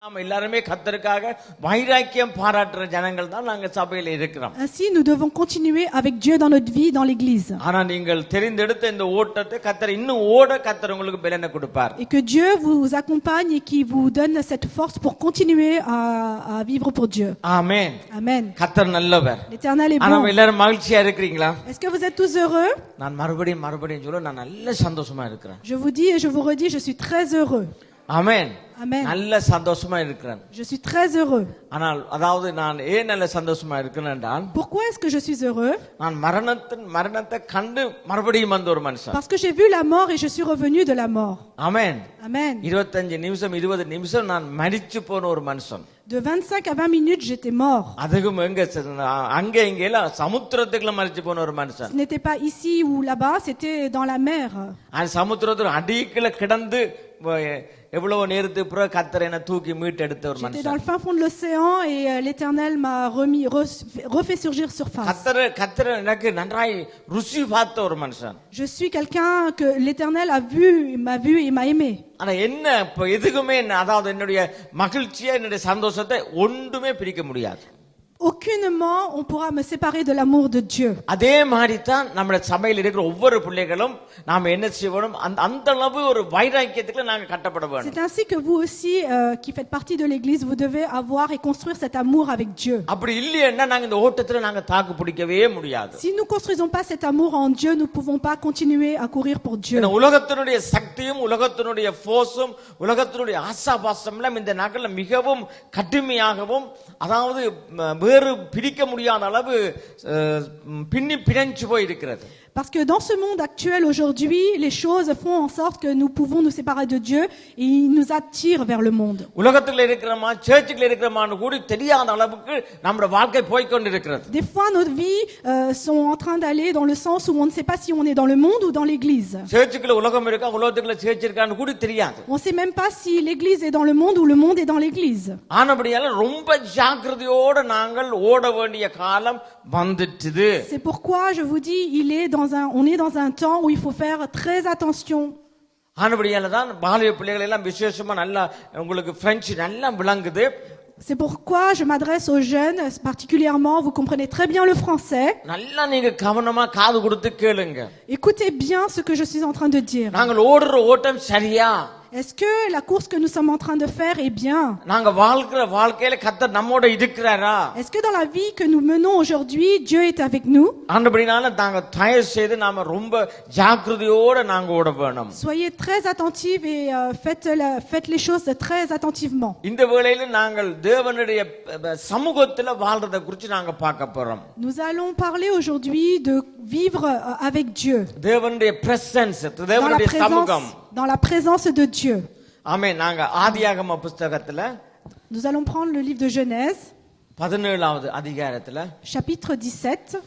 நாம எல்லாருமே கர்த்தருக்காக வைராக்கியம் பாராட்டுற ஜனங்கள் தான் நாங்க சபையில இருக்கிறோம். Ainsi, nous devons continuer avec Dieu dans notre vie, dans l'église. ஆனா நீங்கள் தெரிந்தெடுத்த இந்த ஓட்டத்தை கர்த்தர் இன்னும் ஓட கர்த்தர் உங்களுக்கு பலனை கொடுப்பார். Et que Dieu vous accompagne et qui vous donne cette force pour continuer à vivre pour Dieu. ஆமென். Amen. கர்த்தர் நல்லவர். L'Éternel est ஆனா bon. எல்லாரும் மகிழ்ச்சியா இருக்கிறீங்களா? Est-ce que vous êtes tous heureux? நான் மறுபடியும் சொல்ல நான் நல்ல சந்தோஷமா இருக்கிறேன். Je vous dis et je vous redis, je suis très heureux. ஆமென். Amen. நல்ல சந்தோஷமா இருக்கிறேன். Je suis très heureux. ஆனால் அதாவது நான் ஏன் நல்ல சந்தோஷமா இருக்கிறேன் என்றால் Pourquoi est-ce que je suis heureux? நான் மரணத்தை கண்டு மறுபடியும் வந்த ஒரு மனுஷன். Parce que j'ai vu la mort et je suis revenu de la mort. ஆமென். Amen. 25 நிமிஷம் 20 நிமிஷம் நான் மரிச்சு போன ஒரு மனுஷன். De 25 à 20 minutes, j'étais mort. அதுக்கும் அங்க இங்க எல்லாம் சமுத்திரத்துக்குள்ள மரிச்சு போன ஒரு மனுஷன். Ce n'était pas ici ou là-bas, c'était dans la mer. அந்த சமுத்திரத்துல அடிக்குள்ள கிடந்து எவ்வளவு நேரத்துக்கு பிறகு கர்த்தர் என்ன தூக்கி மீட்டு எடுத்த ஒரு J'étais dans மனுஷன். le fin fond de l'océan et l'Éternel m'a refait surgir surface. கர்த்தர் எனக்கு நன்றாய் ருசி பார்த்த ஒரு மனுஷன். Je suis quelqu'un que l'Éternel m'a vu et m'a aimé. ஆனா என்ன இப்ப எதுக்குமே அதாவது என்னுடைய மகிழ்ச்சியை என்னுடைய சந்தோஷத்தை ஒன்றுமே பிரிக்க முடியாது. Aucunement on pourra me séparer de l'amour de Dieu. அதே மாதிரி தான் நம்முடைய சபையில் இருக்கிற ஒவ்வொரு பிள்ளைகளும் நாம என்ன செய்யணும் அந்த அளவு ஒரு வைராக்கியத்துக்கு நாங்க கட்டப்பட வேண்டும். C'est ainsi que vous aussi qui faites partie de l'église, vous devez avoir et construire cet amour avec Dieu. அப்படி இல்லைன்னா நாங்க இந்த ஓட்டத்துல நாங்க தாக்கு பிடிக்கவே முடியாது. Si nous construisons pas cet amour en Dieu, nous pouvons pas continuer à courir pour Dieu. உலகத்தினுடைய சக்தியும் உலகத்தினுடைய ஃபோர்ஸும் உலகத்தினுடைய ஆசாபாசம்லாம் இந்த நாட்கள்ல மிகவும் கடுமையாகவும் அதாவது வேறு பிரிக்க முடியாத அளவு பின்னி பிணைஞ்சு போய் இருக்கிறது. Parce que dans ce monde actuel aujourd'hui, les choses font en sorte que nous pouvons nous séparer de Dieu et il nous attire vers le monde. உலகத்துல இருக்கிறமா சர்ச்சுக்குள்ள இருக்கிறமான்னு கூட தெரியாத அளவுக்கு நம்முடைய வாழ்க்கை போய் கொண்டிருக்கிறது. Des fois nos vies sont en train d'aller dans le sens où on ne sait pas si on est dans le monde ou dans l'église. சர்ச்சுக்குள்ள உலகம் இருக்கா உலகத்துக்குள்ள சர்ச் இருக்கான்னு கூட தெரியாது. On sait même pas si l'église est dans le monde ou le monde est dans l'église. ஆனபடியால ரொம்ப ஜாக்கிரதையோட நாங்கள் ஓட வேண்டிய காலம் வந்துட்டுது. C'est pourquoi je vous dis on est dans un temps où il faut faire très attention. ஆனபடியால தான் பாலிய பிள்ளைகள் எல்லாம் விசேஷமா நல்லா உங்களுக்கு பிரெஞ்சு நல்லா விளங்குது. C'est pourquoi je m'adresse aux jeunes particulièrement, vous comprenez très bien le français. நல்லா நீங்க கவனமா காது கொடுத்து கேளுங்க. Écoutez bien ce que je suis en train de dire. நாங்கள் ஓடுற ஓட்டம் சரியா? Est-ce que la course que nous sommes en train de faire est bien? நாங்க வாழ்க்கையில கர்த்தர் நம்மோட இருக்கிறாரா? Est-ce que dans la vie que nous menons aujourd'hui, Dieu est avec nous? ஆனபடினால நாங்க தயவு செய்து நாம ரொம்ப ஜாக்கிரதையோட நாங்க ஓட வேணும். Soyez très attentifs et faites les choses très attentivement. இந்த வேளையில நாங்கள் தேவனுடைய சமூகத்துல வாழ்றத குறித்து நாங்க பார்க்க போறோம். Nous allons parler aujourd'hui de vivre avec Dieu. தேவனுடைய பிரசன்ஸ், தேவனுடைய சமூகம். Dans la présence de Dieu. ஆமென். நாங்க ஆதியாகம புத்தகத்துல Nous allons prendre le livre de Genèse, 17வது அதிகாரத்துல chapitre 17.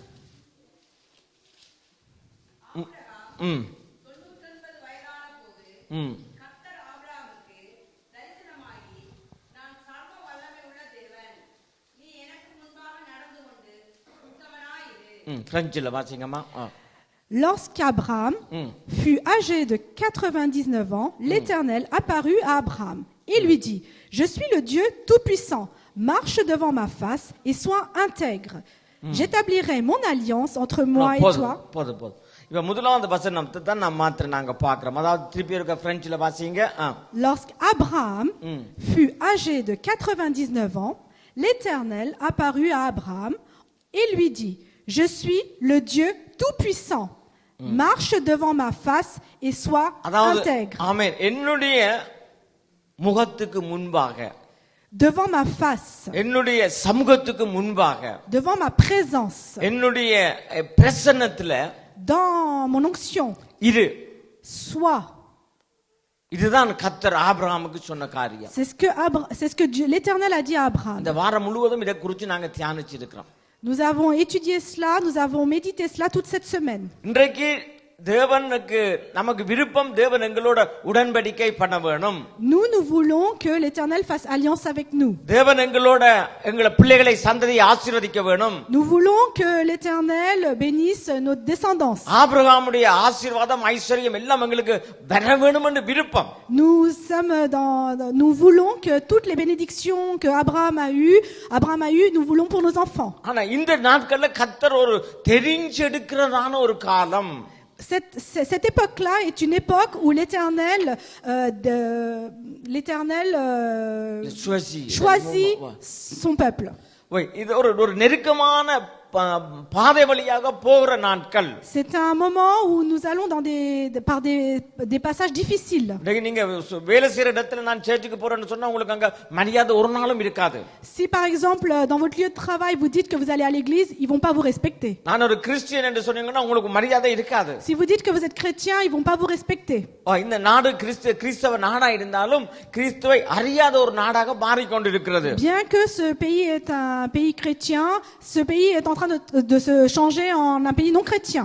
பிரெஞ்சுல வாசிங்கம்மா. Lorsqu'Abraham fut âgé de 99 ans, l'Éternel apparut à Abraham et lui dit: Je suis le Dieu Tout-Puissant, marche devant ma face et sois intègre. J'établirai mon alliance entre moi et toi. போதும். இப்ப முதலாவது வசனத்தை தான் நான் மாத்திர நாங்க பார்க்கிறோம். அதாவது திருப்பி இருக்க பிரெஞ்சுல வாசிங்க. Lorsqu'Abraham fut âgé de 99 ans, l'Éternel apparut à Abraham et lui dit: Je suis le Dieu Tout-Puissant. Marche devant ma face et sois intègre. ஆமென். என்னுடைய முகத்துக்கு முன்பாக, devant ma face, என்னுடைய சமூகத்துக்கு முன்பாக, devant ma présence, என்னுடைய பிரசன்னத்துல, dans mon onction, இரு. sois. இதுதான் கர்த்தர் ஆபிரகாமுக்கு சொன்ன காரியம். C'est ce que l'Éternel a dit à Abraham. இந்த வாரம் முழுவதும் இத குறித்து நாங்க தியானிச்சிருக்கிறோம். Nous avons étudié cela, nous avons médité cela toute cette semaine. இன்றைக்கு தேவனுக்கு நமக்கு விருப்பம் தேவன் எங்களோட உடன்படிக்கை பண்ண வேணும். Nous voulons que l'Éternel fasse alliance avec nous. தேவன் எங்களோட எங்கள பிள்ளைகளை சந்ததியை ஆசீர்வதிக்க வேணும். Nous voulons que l'Éternel bénisse notre descendance. ஆபிரகாமுடைய ஆசீர்வாதம் ஐஸ்வர்யம் எல்லாம் எங்களுக்கு வர வேணும் என்று விருப்பம். Nous voulons que toutes les bénédictions que Abraham a eues, nous voulons pour nos enfants. ஆனா இந்த நாட்கள்ல கர்த்தர் ஒரு தெரிஞ்செடுக்கிறதான ஒரு காலம். Cette époque-là est une époque où l'Éternel choisit son peuple. இது ஒரு நெருக்கமான பாதை வழியாக போகிற நாட்கள். C'est un moment où nous allons par des passages difficiles. நீங்க வேலை செய்யற இடத்துல நான் சர்ச்சுக்கு போறேன்னு சொன்னா உங்களுக்கு அங்க மரியாதை ஒரு நாளும் இருக்காது. Si par exemple dans votre lieu de travail vous dites que vous allez à l'église, ils vont pas vous respecter. நான் ஒரு கிறிஸ்டியன் என்று சொன்னீங்கன்னா உங்களுக்கு மரியாதை இருக்காது. Si vous dites que vous êtes chrétien, ils vont pas vous respecter. இந்த நாடு கிறிஸ்தவ நாடா இருந்தாலும் கிறிஸ்துவை அறியாத ஒரு நாடாக மாறிக்கொண்டிருக்கிறது. Bien que ce pays est un pays chrétien, ce pays est en train de se changer en un pays non chrétien.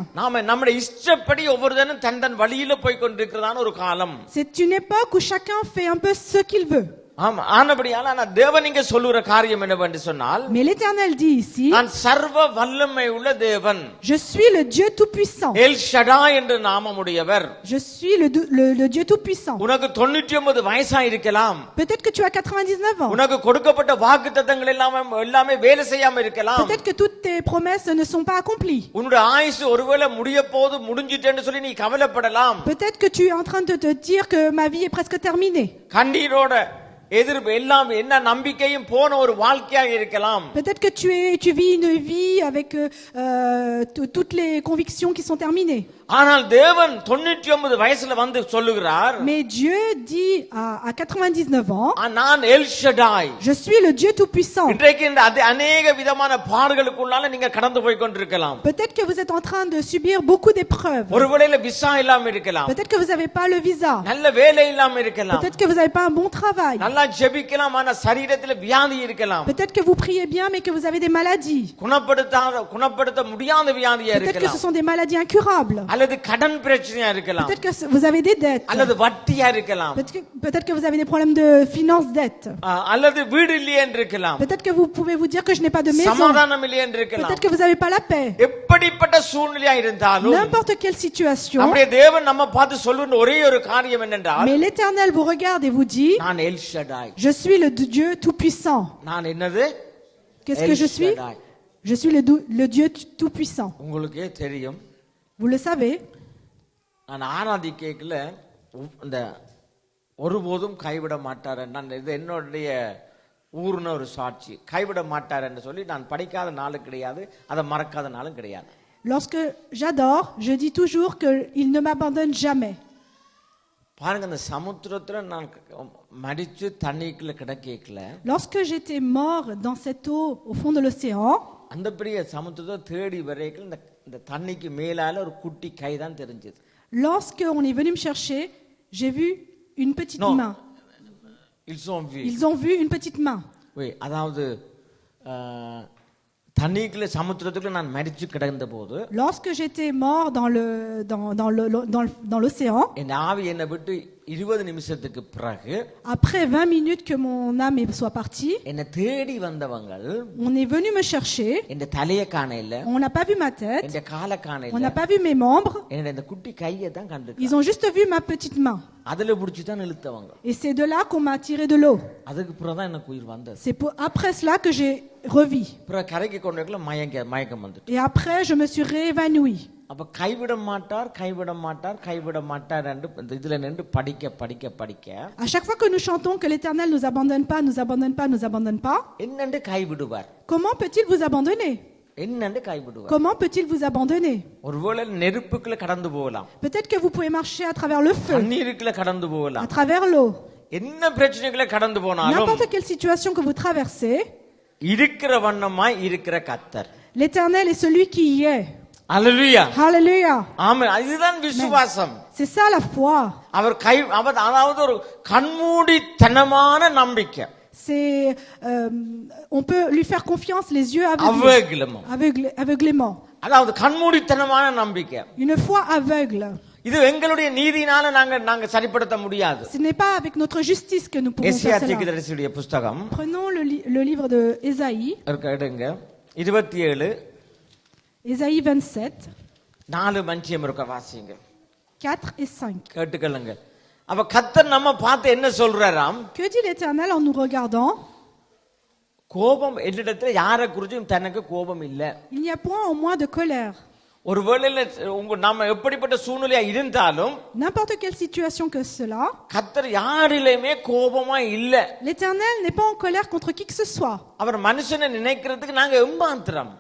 நம்முடைய இஷ்டப்படி ஒவ்வொருத்தனும் தன் வழியில போய் கொண்டிருக்கிறதான ஒரு காலம். C'est une époque où chacun fait un peu ce qu'il veut. ஆமா, ஆனபடியால நான் தேவன் இங்க சொல்லுற காரியம் என்னவென்று சொன்னால், mais l'Éternel dit ici, நான் சர்வ வல்லமை உள்ள தேவன். Je suis le Dieu tout puissant. L Shaddai என்ற நாமமுடையவர். Je suis le Dieu tout puissant. உனக்கு 99 வயசா இருக்கலாம். Peut-être que tu as 99 ans. உனக்கு கொடுக்கப்பட்ட வாக்குத்தத்தங்கள் எல்லாமே வேலை செய்யாம இருக்கலாம். Peut-être que toutes tes promesses ne sont pas accomplies. உன்னுடைய ஆயுசு ஒருவேளை முடிய போது முடிஞ்சிட்டேன்னு சொல்லி நீ கவலைப்படலாம். Peut-être que tu es en train de te dire que ma vie est presque terminée. கண்ணீரோட எதிர்ப்பு எல்லாம் என்ன நம்பிக்கையும் போன ஒரு வாழ்க்கையாக இருக்கலாம். Peut-être que tu vis une vie avec toutes les convictions qui sont terminées. ஆனால் தேவன் 99 வயசுல வந்து சொல்லுகிறார், mais Dieu dit à 99 ans, நான் L Shaddai, je suis le Dieu tout puissant. இன்றைக்கு இந்த अनेक விதமான பாடுகளுக்குள்ளால நீங்க கடந்து போய் கொண்டிருக்கலாம். Peut-être que vous êtes en train de subir beaucoup d'épreuves. ஒருவேளை விசா இல்லாம இருக்கலாம். Peut-être que vous n'avez pas le visa. நல்ல வேலை இல்லாம இருக்கலாம். Peut-être que vous n'avez pas un bon travail. நல்லா ஜெபிக்கலாம், ஆனா சரீரத்துல வியாதி இருக்கலாம். Peut-être que vous priez bien mais que vous avez des maladies. குணப்படுத்த முடியாத வியாதியா இருக்கலாம். Peut-être que ce sont des maladies incurables. அல்லது கடன் பிரச்சனையா இருக்கலாம். Peut-être que vous avez des dettes. அல்லது வட்டியா இருக்கலாம். Peut-être que vous avez des problèmes de finances, dettes. அல்லது வீடு இல்லையே இருக்கலாம். Peut-être que vous pouvez vous dire que je n'ai pas de maison. சமாதானம் இல்லையே இருக்கலாம். Peut-être que vous n'avez pas la paix. எப்படிப்பட்ட சூழ்நிலையா இருந்தாலும், n'importe quelle situation, நம்முடைய தேவன் நம்ம பார்த்து சொல்லுற ஒரே ஒரு காரியம் என்னென்றால், mais l'Éternel vous regarde et vous dit, நான் L Shaddai, je suis le Dieu tout puissant. நான் என்னது? Qu'est-ce que je suis? Je suis le Dieu tout puissant. உங்களுக்கே தெரியும். Vous le savez. நான் ஆராதிக்கல இந்த ஒருபோதும் கைவிட மாட்டார். நான் இது என்னுடைய ஊர்ன ஒரு சாட்சி. கைவிட மாட்டார் என்று சொல்லி நான் படிக்காத நாளும் கிடையாது, அதை மறக்காத நாளும் கிடையாது. Lorsque j'adore, je dis toujours que il ne m'abandonne jamais. பாருங்க, அந்த சமுத்திரத்துல நான் மடிச்சு தண்ணிக்குள்ள கிடக்கல. Lorsque j'étais mort dans cette eau au fond de l'océan, அந்த பெரிய சமுத்திரத்தை தேடி வரைக்கும் இந்த தண்ணிக்கு மேலால ஒரு குட்டி கை தான் தெரிஞ்சது. Lorsque on est venu me chercher, j'ai vu une petite main. Ils ont vu une petite main. Oui, அதாவது தண்ணிக்குள்ள சமுத்திரத்துக்குள்ள நான் மரிச்சு கிடந்த போது, lorsque j'étais mort dans l'océan, என் ஆவி என்னை விட்டு 20 நிமிஷத்துக்கு பிறகு, après 20 minutes que mon âme soit partie, என்னை தேடி வந்தவங்கள், on est venu me chercher, என் தலைய காணல, on n'a pas vu ma tête, என் காலை காணல, on n'a pas vu mes membres, என்னோட இந்த குட்டி கையை தான் கண்டு, ils ont juste vu ma petite main. அதுல புடிச்சு தான் இழுத்தவங்க. Et c'est de là qu'on m'a tiré de l'eau. அதுக்கு பிறகு தான் எனக்கு உயிர் வந்தது. C'est après cela que j'ai revu. பிறகு கரைக்கு கொண்டேக்கல மயக்கம் வந்துச்சு. Et après je me suis réévanouie. அப்ப கைவிட மாட்டார் கைவிட மாட்டார் கைவிட மாட்டார் என்று இதுல நின்று படிக்க à chaque fois que nous chantons que l'Éternel nous abandonne pas, nous abandonne pas, nous abandonne pas, என்னண்டு கைவிடுவார்? comment peut-il vous abandonner? என்னண்டு கைவிடுவார்? Comment peut-il vous abandonner? ஒருவேளை நெருப்புக்குள்ள கடந்து போகலாம். Peut-être que vous pouvez marcher à travers le feu, தண்ணீருக்குள்ள கடந்து போகலாம், à travers l'eau, என்ன பிரச்சனைகளை கடந்து போனாலும், n'importe quelle situation que vous traversez, இருக்கிற வண்ணமாய் இருக்கிற கர்த்தர், l'Éternel est celui qui y est. Alléluia. Alléluia. ஆமென். இதுதான் விசுவாசம். C'est ça la foi. அவர் அதாவது ஒரு கண்மூடித்தனமான நம்பிக்கை. C'est on peut lui faire confiance les yeux aveuglément. அதாவது கண்மூடித்தனமான நம்பிக்கை. une foi aveugle. இது எங்களுடைய நீதினால நாங்க சரிப்படுத்த முடியாது. Ce n'est pas avec notre justice que nous pouvons எசேயா faire cela. தீர்க்கதரிசியுடைய புத்தகம் Prenons le livre de Ésaïe, எடுங்க 27 Ésaïe 27, 4 மஞ்சியம் இருக்க வாசிங்க 4 et 5. கேட்டுக்கொள்ளுங்க. அப்ப கர்த்தர் நம்ம பார்த்து என்ன சொல்றாராம்? Que dit l'Éternel en nous regardant? கோபம் என்னிடத்துல யாரை குறிச்சும் தனக்கு கோபம் இல்ல. Il n'y a point en moi de colère. ஒருவேளை நம்ம எப்படிப்பட்ட சூழ்நிலையா இருந்தாலும் N'importe quelle situation que cela, கர்த்தர் யாரிலுமே கோபமா இல்ல. l'Éternel n'est pas en colère contre qui que ce soit. அவர் மனுஷனை நினைக்கிறதுக்கு நாங்க எம்பாந்திரம்.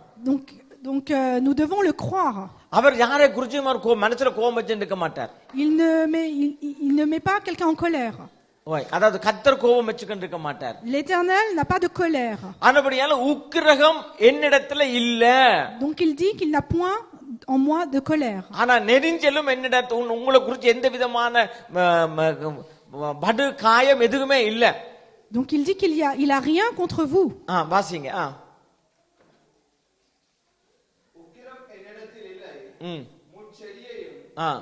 Donc nous devons le croire. அவர் யாரை குறிச்சும் அவர் மனசுல கோபம் வச்சிருக்க மாட்டார். Il ne met pas quelqu'un en colère. அதாவது கர்த்தர் கோபம் வச்சுக்கிட்டு இருக்க மாட்டார். L'Éternel n'a pas de colère. ஆனபடியால உக்கிரகம் என்னிடத்துல இல்ல. Donc il dit qu'il n'a point en moi de colère. ஆனா நெரிஞ்சலும் என்னிடத்துல உங்களை குறித்து எந்த விதமான படு காயம் எதுவுமே இல்ல. Donc il dit qu'il a rien contre vous. வாசிங்க. உக்கிரம் என்னிடத்தில் இல்லை, முட்செடியையும்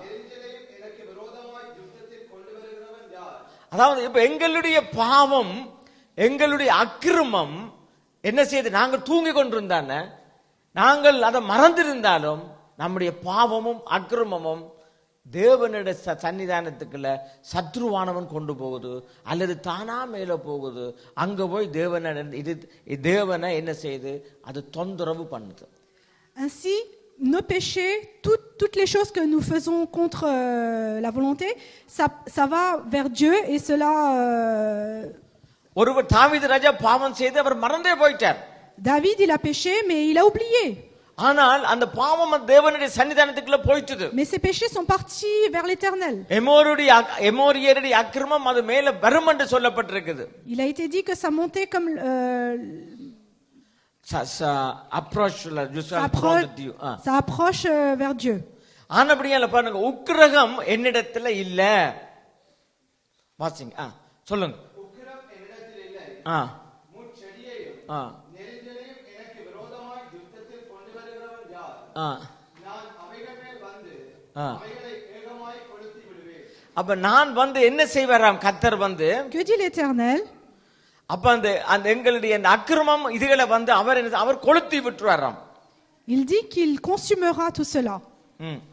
நெரிஞ்சலையும் எனக்கு விரோதமாய் யுத்தத்தில் கொண்டு வருகிறவன் யார்? அதாவது இப்ப எங்களுடைய பாவம், எங்களுடைய அக்கிரமம் என்ன செய்து நாங்கள் தூங்கி கொண்டிருந்தானே, நாங்கள் அதை மறந்திருந்தாலும் நம்முடைய பாவமும் அக்கிரமமும் தேவனுடைய சன்னிதானத்துக்குள்ள சத்ருவானவன் கொண்டு போகுது அல்லது தானா மேல போகுது. அங்க போய் தேவனை என்ன செய்து அது தொந்தரவு பண்ணுது. Ainsi, nos péchés, toutes les choses que nous faisons contre la volonté, ça va vers Dieu et cela. ஒருவர் தாவீது ராஜா பாவம் செய்து அவர் மறந்தே போயிட்டார். David, il a péché, mais il a oublié. ஆனால் அந்த பாவம் தேவனுடைய சன்னிதானத்துக்குள்ள போயிட்டது. Mais ces péchés sont partis vers l'Éternel. எமோரியருடைய அக்கிரமம் அது மேல வரும் என்று சொல்லப்பட்டிருக்குது. Il a été dit que ça montait comme ça approche vers Dieu. ஆனபடியால பாருங்க, உக்கிரகம் என்னிடத்துல இல்ல. வாசிங்க. சொல்லுங்க. உக்கிரம் என்னிடத்தில் இல்லை, முட்செடியையும் நெரிஞ்சலையும் எனக்கு விரோதமாய் யுத்தத்தில் கொண்டு வருகிறவன் யார்? நான் அவைகள் மேல் வந்து அவைகளை ஏகமாய் கொளுத்தி விடுவேன். அப்ப நான் வந்து என்ன செய்வாராம் கர்த்தர் வந்து? Que dit l'Éternel? அப்ப அந்த எங்களுடைய அக்கிரமம் இதுகளை வந்து அவர் கொளுத்தி விட்டுறாராம். Il dit qu'il consumera tout cela.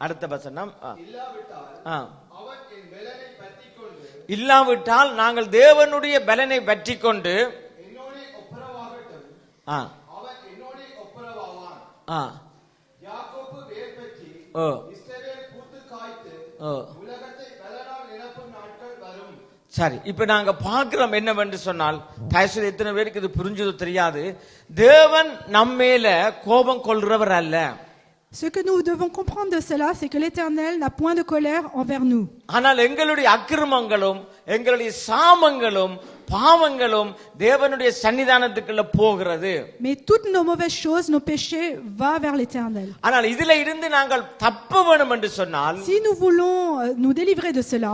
அடுத்த வசனம். இல்லாவிட்டால் நாங்கள் தேவனுடைய பலனை பற்றி கொண்டு என்னோடே ஒப்புரவாகட்டும், அவன் என்னோடே ஒப்புரவாவான். யாக்கோபு வேர் பற்றி இஸ்ரவேல் பூத்து காய்த்து உலகத்தை பலனால் நிரப்பும் நாட்கள் வரும். சரி, இப்ப நாங்க பார்க்கிறோம் என்னவென்று சொன்னால், தயவுசெய்து எத்தனை பேருக்கு இது புரிஞ்சது தெரியாது. தேவன் நம்மேல கோபம் கொள்றவர் அல்ல. Ce que nous devons comprendre de cela, c'est que l'Éternel n'a point de colère envers nous. ஆனால் எங்களுடைய அக்கிரமங்களும் எங்களுடைய சாமங்களும் பாவங்களும் தேவனுடைய சன்னிதானத்துக்குள்ள போகிறது. Mais toutes nos mauvaises choses, nos péchés va vers l'Éternel. ஆனால் இதில இருந்து நாங்கள் தப்ப வேண்டும் என்று சொன்னால், si nous voulons nous délivrer de cela,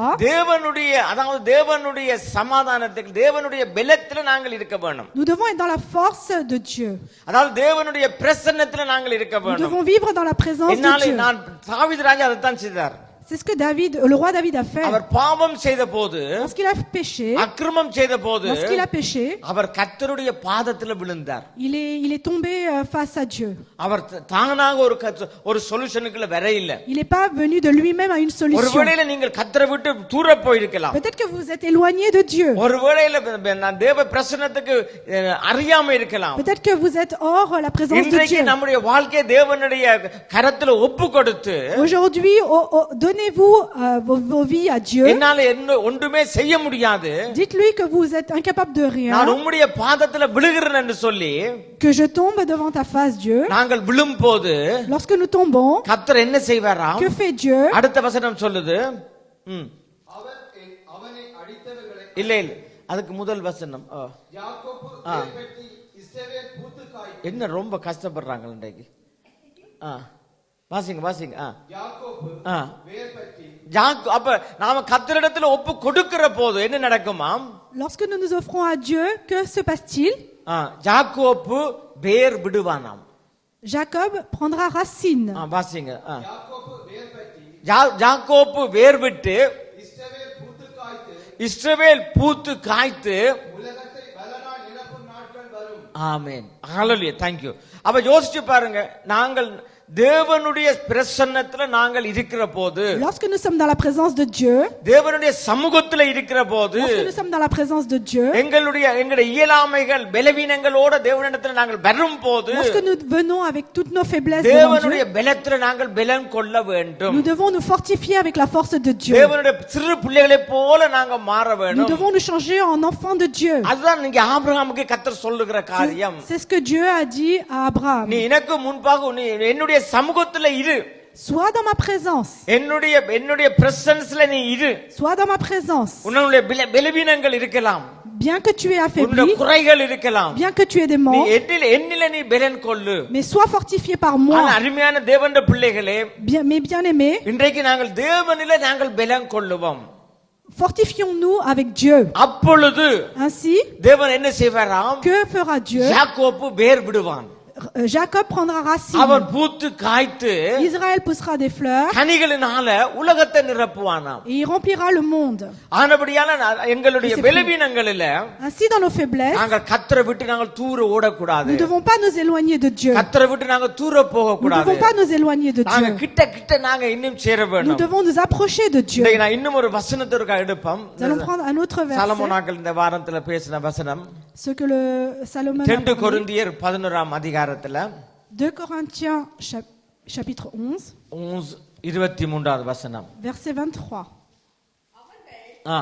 தேவனுடைய சமாதானத்தில் தேவனுடைய பலத்தில் நாங்கள் இருக்க வேண்டும். nous devons être dans la force de Dieu. அதாவது தேவனுடைய பிரசன்னத்தில் நாங்கள் இருக்க Nous வேண்டும். devons vivre dans la présence de Dieu. நான் தாவீது ராஜா அதைத்தான் செய்தார். C'est ce que le roi David a fait. அவர் பாவம் செய்த போது, lorsqu'il a péché, அக்கிரமம் செய்த போது, lorsqu'il a péché, அவர் கர்த்தருடைய பாதத்தில் விழுந்தார். il est tombé face à Dieu. அவர் தானாக ஒரு சொல்யூஷனுக்குள்ள வர இல்ல. Il n'est pas venu de lui-même à une solution. ஒருவேளை நீங்கள் கர்த்தரை விட்டு தூர போயிருக்கலாம். Peut-être que vous êtes éloigné de Dieu. ஒருவேளை நான் தேவ பிரசன்னத்துக்கு அறியாம இருக்கலாம். Peut-être que vous êtes hors la présence de Dieu. இன்றைக்கு நம்முடைய வாழ்க்கையை தேவனுடைய கரத்துல ஒப்பு கொடுத்து, aujourd'hui donnez-vous vos vies à Dieu. என்னால ஒன்றுமே செய்ய முடியாது. Dites-lui que vous êtes incapable de rien. நான் உம்முடைய பாதத்துல விழுகிறேன் என்று சொல்லி, que je tombe devant ta face Dieu. நாங்கள் விழும்போது, lorsque nous tombons, கர்த்தர் என்ன செய்வாராம்? que fait Dieu? அடுத்த வசனம் சொல்லுது. அவனை அடித்தவர்களை இல்ல அதுக்கு முதல் வசனம். யாக்கோபு வேர் பற்றி இஸ்ரவேல் பூத்து காய்த்து. என்ன ரொம்ப கஷ்டப்படுறாங்க இன்றைக்கு. வாசிங்க. யாக்கோபு வேர் பற்றி. அப்ப நாம கர்த்தரிடத்துல ஒப்பு கொடுக்கிற போது என்ன நடக்குமாம்? lorsque nous nous offrons à Dieu, que se passe-t-il? யாக்கோபு வேர் விடுவானாம். Jacob prendra racine. வாசிங்க. யாக்கோப்பு வேர் பற்றி யாக்கோப்பு வேர் விட்டு இஸ்ரவேல் பூத்து காய்த்து இஸ்ரவேல் பூத்து காய்த்து உலகத்தை பலனாய் நிரப்பும் நாட்கள் வரும். ஆமென். ஹalleluya. thank you. அப்ப யோசிச்சு பாருங்க, நாங்கள் தேவனுடைய பிரசன்னத்துல நாங்கள் இருக்கிற போது, Lorsque nous sommes dans la présence de Dieu, தேவனுடைய சமூகத்துல இருக்கிற போது, lorsque nous sommes dans la présence de Dieu, எங்களுடைய இயலாமைகள் பலவீனங்களோட தேவனிடத்துல நாங்கள் வரும் போது, lorsque nous venons avec toutes nos faiblesses devant தேவனுடைய Dieu, பலத்துல நாங்கள் பலன் கொள்ள வேண்டும். nous devons nous fortifier avec la force de Dieu. தேவனுடைய சிறு பிள்ளைகளை போல நாங்க மாற Nous வேண்டும். devons nous changer en enfants de Dieu. அதுதான் நீங்க ஆபிரகாமுக்கு கர்த்தர் சொல்லுகிற காரியம். C'est ce que Dieu a dit à Abraham. நீ எனக்கு முன்பாக நீ என்னுடைய சமூகத்துல இரு, Sois dans ma présence. என்னுடைய பிரசன்ஸ்ல நீ இரு. Sois dans ma présence. உன்னுடைய பலவீனங்கள் இருக்கலாம், Bien que tu es உன்னுடைய affaibli, குறைகள் இருக்கலாம், bien que tu aies des நீ manques, என்னில நீ பலன் கொள்ளு. mais sois fortifié par ஆனா moi. அருமையான தேவனுடைய பிள்ளைகளே, Mes bien-aimés, இன்றைக்கு நாங்கள் தேவனில நாங்கள் பலன் கொள்ளுவோம். fortifions-nous avec Dieu. அப்பொழுது Ainsi, தேவன் என்ன செய்வாராம்? que fera Dieu? யாக்கோப்பு வேர் விடுவான், Jacob prendra racine. அவன் பூத்து காய்த்து Israël poussera des fleurs கனிகளினால உலகத்தை நிரப்புவானாம். et il remplira le monde. ஆனபடியால எங்களுடைய பலவீனங்களில Ainsi, dans nos faiblesses, நாங்கள் கர்த்தரை விட்டு நாங்கள் தூர ஓடக்கூடாது. nous ne devons pas nous éloigner de Dieu. கர்த்தரை விட்டு நாங்கள் தூர போக Nous ne கூடாது. devons pas nous éloigner de நாங்க Dieu. கிட்ட நாங்க இன்னும் சேர Nous வேண்டும். devons nous approcher de Dieu. இன்னைக்கு நான் இன்னும் ஒரு வசனத்திற்கு எடுப்போம். Nous allons prendre un autre verset, சாலமோனாக்கள் இந்த வாரத்துல பேசின வசனம் ce que le Salomon a 2 parlé. கொரிந்தியர் 11ஆம் அதிகாரத்துல 2 Corinthiens chapitre 11, 23வது வசனம். verset 23. ஆ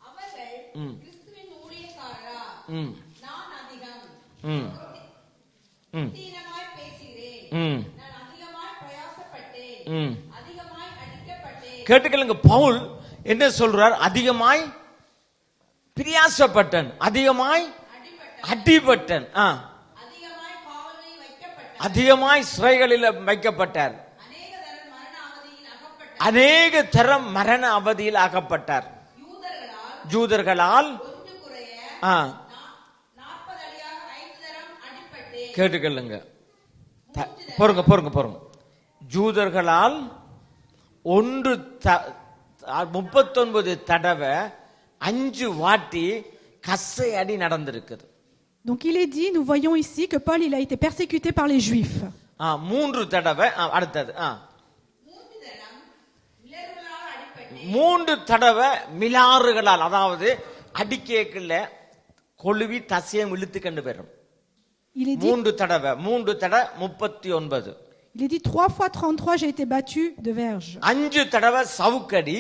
அவர்கள் கிறிஸ்துவின் ஊழியக்காரரா? ம் நான் அதிகம் ம் ம் தீனமாய் பேசுகிறேன். ம் நான் அதிகமாய் பிரயாசப்பட்டேன். ம் அதிகமாய் அடிக்கப்பட்டேன். கேட்டுக்கலுங்க, பவுல் என்ன சொல்றார்? அதிகமாய் பிரியாசப்பட்டன், அதிகமாய் அடிபட்டன், அதிகமாய் காவலில் வைக்கப்பட்டேன். அதிகமாய் சிறைகளில் வைக்கப்பட்டார், அநேக தரம் மரண அவதியில் அகப்பட்டார். அநேக தரம் மரண அவதியில் அகப்பட்டார். யூதர்களால் யூதர்களால் ஒன்று குறைய 40 அடியாக 5 தரம் அடிபட்டேன். கேட்டுக்கலுங்க, பொறுங்க. யூதர்களால் 39 தடவை 5 வாட்டி கசை அடி நடந்திருக்குது. Donc il est dit, nous voyons ici que Paul il a été persécuté par les Juifs. 3 தடவை. அடுத்தது 3 தரம் மிளறுகளால் அடிபட்டேன். 3 தடவை மிலாறுகளால், அதாவது அடிக்கேக்குள்ள கொழுவி தசையம் இழுத்து கண்டு பெறும். Il est dit 3 தடவை 39. Il est dit 3 fois 33, j'ai été battu de verge. 5 தடவை சவுக்கடி.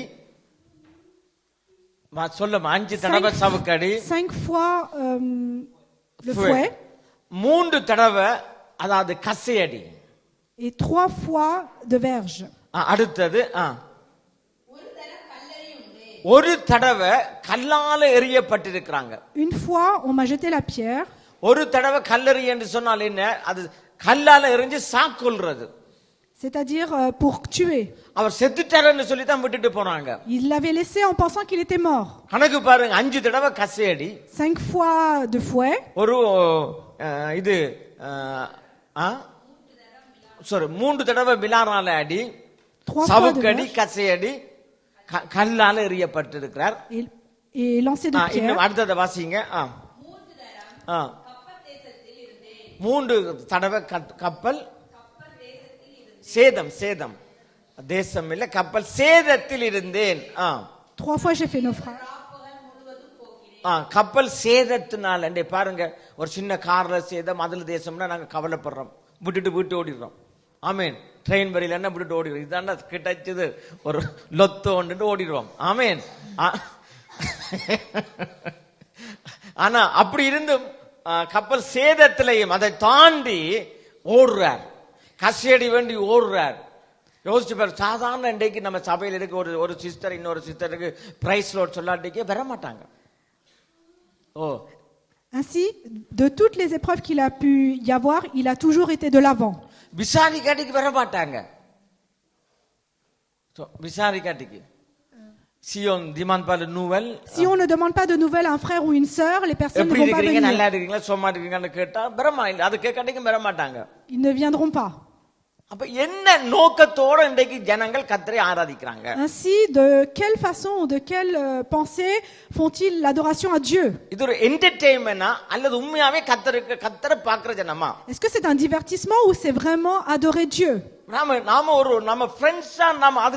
சொல்லுமா, 5 தடவை சவுக்கடி. 5 fois le fouet 3 தடவை அதாவது கசையடி. et 3 fois de verge. அடுத்தது ஒரு தரம் கல்லறி உண்டு. 1 தடவை கல்லால எறியப்பட்டிருக்கிறாங்க. Une fois, on m'a jeté la pierre. 1 தடவை கல்லறி என்று சொன்னால் என்ன? அது கல்லால எறிஞ்சு சாக்கொள்றது. C'est-à-dire pour tuer. அவர் செத்துட்டாருன்னு சொல்லி தான் விட்டுட்டு போனாங்க. Il l'avait laissé en pensant qu'il était mort. கணக்கு பாருங்க, 5 தடவை கசையடி, 5 fois de fouet, ஒரு இது 3 தடவை மிலாரால அடி, 3 fois de சவுக்கடி, verge கசையடி, கல்லால எறியப்பட்டிருக்கிறார். et lancé de இன்னும் pierre. அடுத்தத வாசிங்க. 3 தரம் கப்பல் தேசத்தில் இருந்தேன். 3 தடவை கப்பல் கப்பல் தேசத்தில் இருந்தேன். சேதம் தேசம் இல்ல, கப்பல் சேதத்தில் இருந்தேன். 3 fois j'ai fait naufrage. ராப்பகல் முழுவதும் போகிறேன். கப்பல் சேதத்தினால பாருங்க, ஒரு சின்ன கார்ல சேதம், அதுல தேசம்னா நாங்க கவலைப்படுறோம், விட்டு ஓடிடுறோம். ஆமேன். ட்ரெயின் வரையில என்ன விட்டுட்டு ஓடிடுறோம். இதாண்டா கிடைச்சது ஒரு லொத்து ஒன்று ஓடிடுவோம். ஆமேன். ஆனா அப்படி இருந்தும் கப்பல் சேதத்திலையும் அதை தாண்டி ஓடுறார், கசையடி வேண்டி ஓடுறார். யோசிச்சு பாரு, சாதாரண இன்றைக்கு நம்ம சபையில் இருக்க ஒரு சிஸ்டர் இன்னொரு சிஸ்டருக்கு பிரைஸ் லோட் சொல்லாட்டிக்கே வர மாட்டாங்க. Ainsi, de toutes les épreuves qu'il a pu y avoir, il a toujours été de l'avant. விசாரிக்காட்டிக்கு வர மாட்டாங்க. விசாரிக்காட்டிக்கு Zion demande pas de nouvelles. Si on ne demande pas de nouvelles à un frère ou une sœur, les personnes ne எப்படி vont pas இருக்கீங்க, venir. நல்லா இருக்கீங்களா, சும்மா இருக்கீங்கன்னு கேட்டா பெறமா இல்ல, அது கேட்காட்டிக்கும் பெற மாட்டாங்க. Ils ne viendront pas. அப்ப என்ன நோக்கத்தோட இன்றைக்கு ஜனங்கள் கர்த்தரை ஆராதிக்கிறாங்க? Ainsi, de quelle façon ou de quelle pensée font-ils l'adoration à Dieu? இது ஒரு என்டர்டெயின்மென்ட்டா அல்லது உண்மையாவே கர்த்தரை பார்க்கிற ஜனமா? Est-ce que c'est un divertissement ou c'est vraiment adorer Dieu? நம்ம ஃப்ரெண்ட்ஸா நாம அது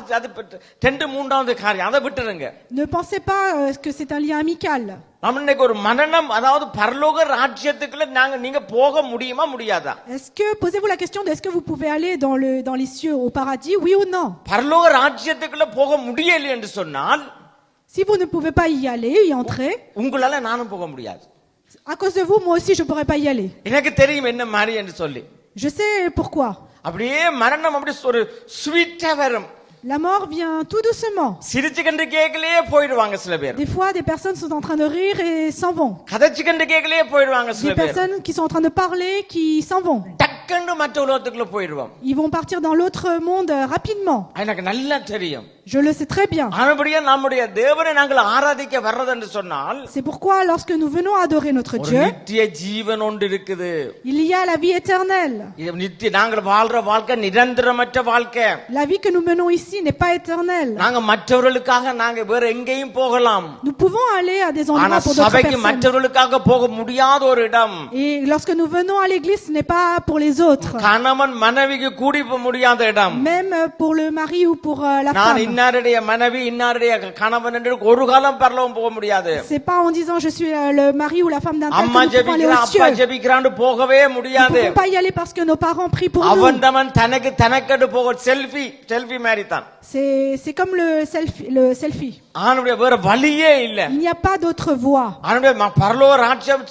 ரெண்டு மூன்றாவது காரியம் அதை விட்டுருங்க. Ne pensez pas que c'est un lien amical. நம்ம இன்னைக்கு ஒரு மரணம், அதாவது பரலோக ராஜ்யத்துக்குள்ள நீங்க போக முடியுமா முடியாதா? Est-ce que posez-vous la question de est-ce que vous pouvez aller dans les cieux au paradis, oui ou non? பரலோக ராஜ்யத்துக்குள்ள போக முடியல என்று சொன்னால், Si vous ne pouvez pas y aller, y entrer, உங்களால நானும் போக முடியாது. à cause de vous, moi aussi je pourrais pas y aller. எனக்கு தெரியும் என்ன மாதிரி என்று சொல்லி. Je sais pourquoi. அப்படியே மரணம் அப்படி ஒரு ஸ்வீட்டா வரும். La mort vient tout doucement. சிரிச்சுக்கிட்டு கேக்கலையே போயிடுவாங்க சில பேர். Des fois, des personnes sont en train de rire et s'en vont. கதைச்சுக்கிட்டு கேக்கலையே போயிடுவாங்க சில Des பேர். personnes qui sont en train de parler, qui s'en vont. டக்குன்னு மற்ற உலகத்துக்குள்ள போயிடுவோம். Ils vont partir dans l'autre monde rapidement. எனக்கு நல்லா தெரியும். Je le sais très bien. ஆனபடியே நம்முடைய தேவனை நாங்கள் ஆராதிக்க வர்றது என்று சொன்னால், C'est pourquoi lorsque nous venons adorer notre ஒரு Dieu, நித்திய ஜீவன் ஒன்று இருக்குது. il y a la vie éternelle. இது நித்திய நாங்கள் வாழ்ற வாழ்க்கை நிரந்தரமற்ற வாழ்க்கை. La vie que nous menons ici n'est pas éternelle. நாங்க மற்றவர்களுக்காக நாங்க வேற எங்கேயும் போகலாம். Nous pouvons aller à des ஆனா endroits pour d'autres சபைக்கு personnes. மற்றவர்களுக்காக போக முடியாத ஒரு இடம். Et lorsque nous venons à l'église, ce n'est pas pour les autres. கணவன் மனைவிக்கு கூடி போக முடியாத இடம். Même pour le mari ou pour la நான் femme. இன்னாருடைய மனைவி இன்னாருடைய கணவன் என்று ஒரு காலம் பரலோகம் போக முடியாது. C'est pas en disant je suis le mari ou la femme d'un tel que அம்மா nous pouvons aller ஜெபிக்கிறா au அப்பா cieux. ஜெபிக்கிறான்னு போகவே Nous ne முடியாது. pouvons pas y aller parce que nos parents prient pour nous. அவன் தனக்கெடு போக selfie மாதிரி தான். C'est comme le selfie. ஆனுடைய வேற வழியே இல்ல. Il n'y a pas d'autre voie. ஆனுடைய பரலோக ராஜ்யம்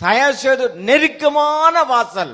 தயார் செய்து நெருக்கமான வாசல்.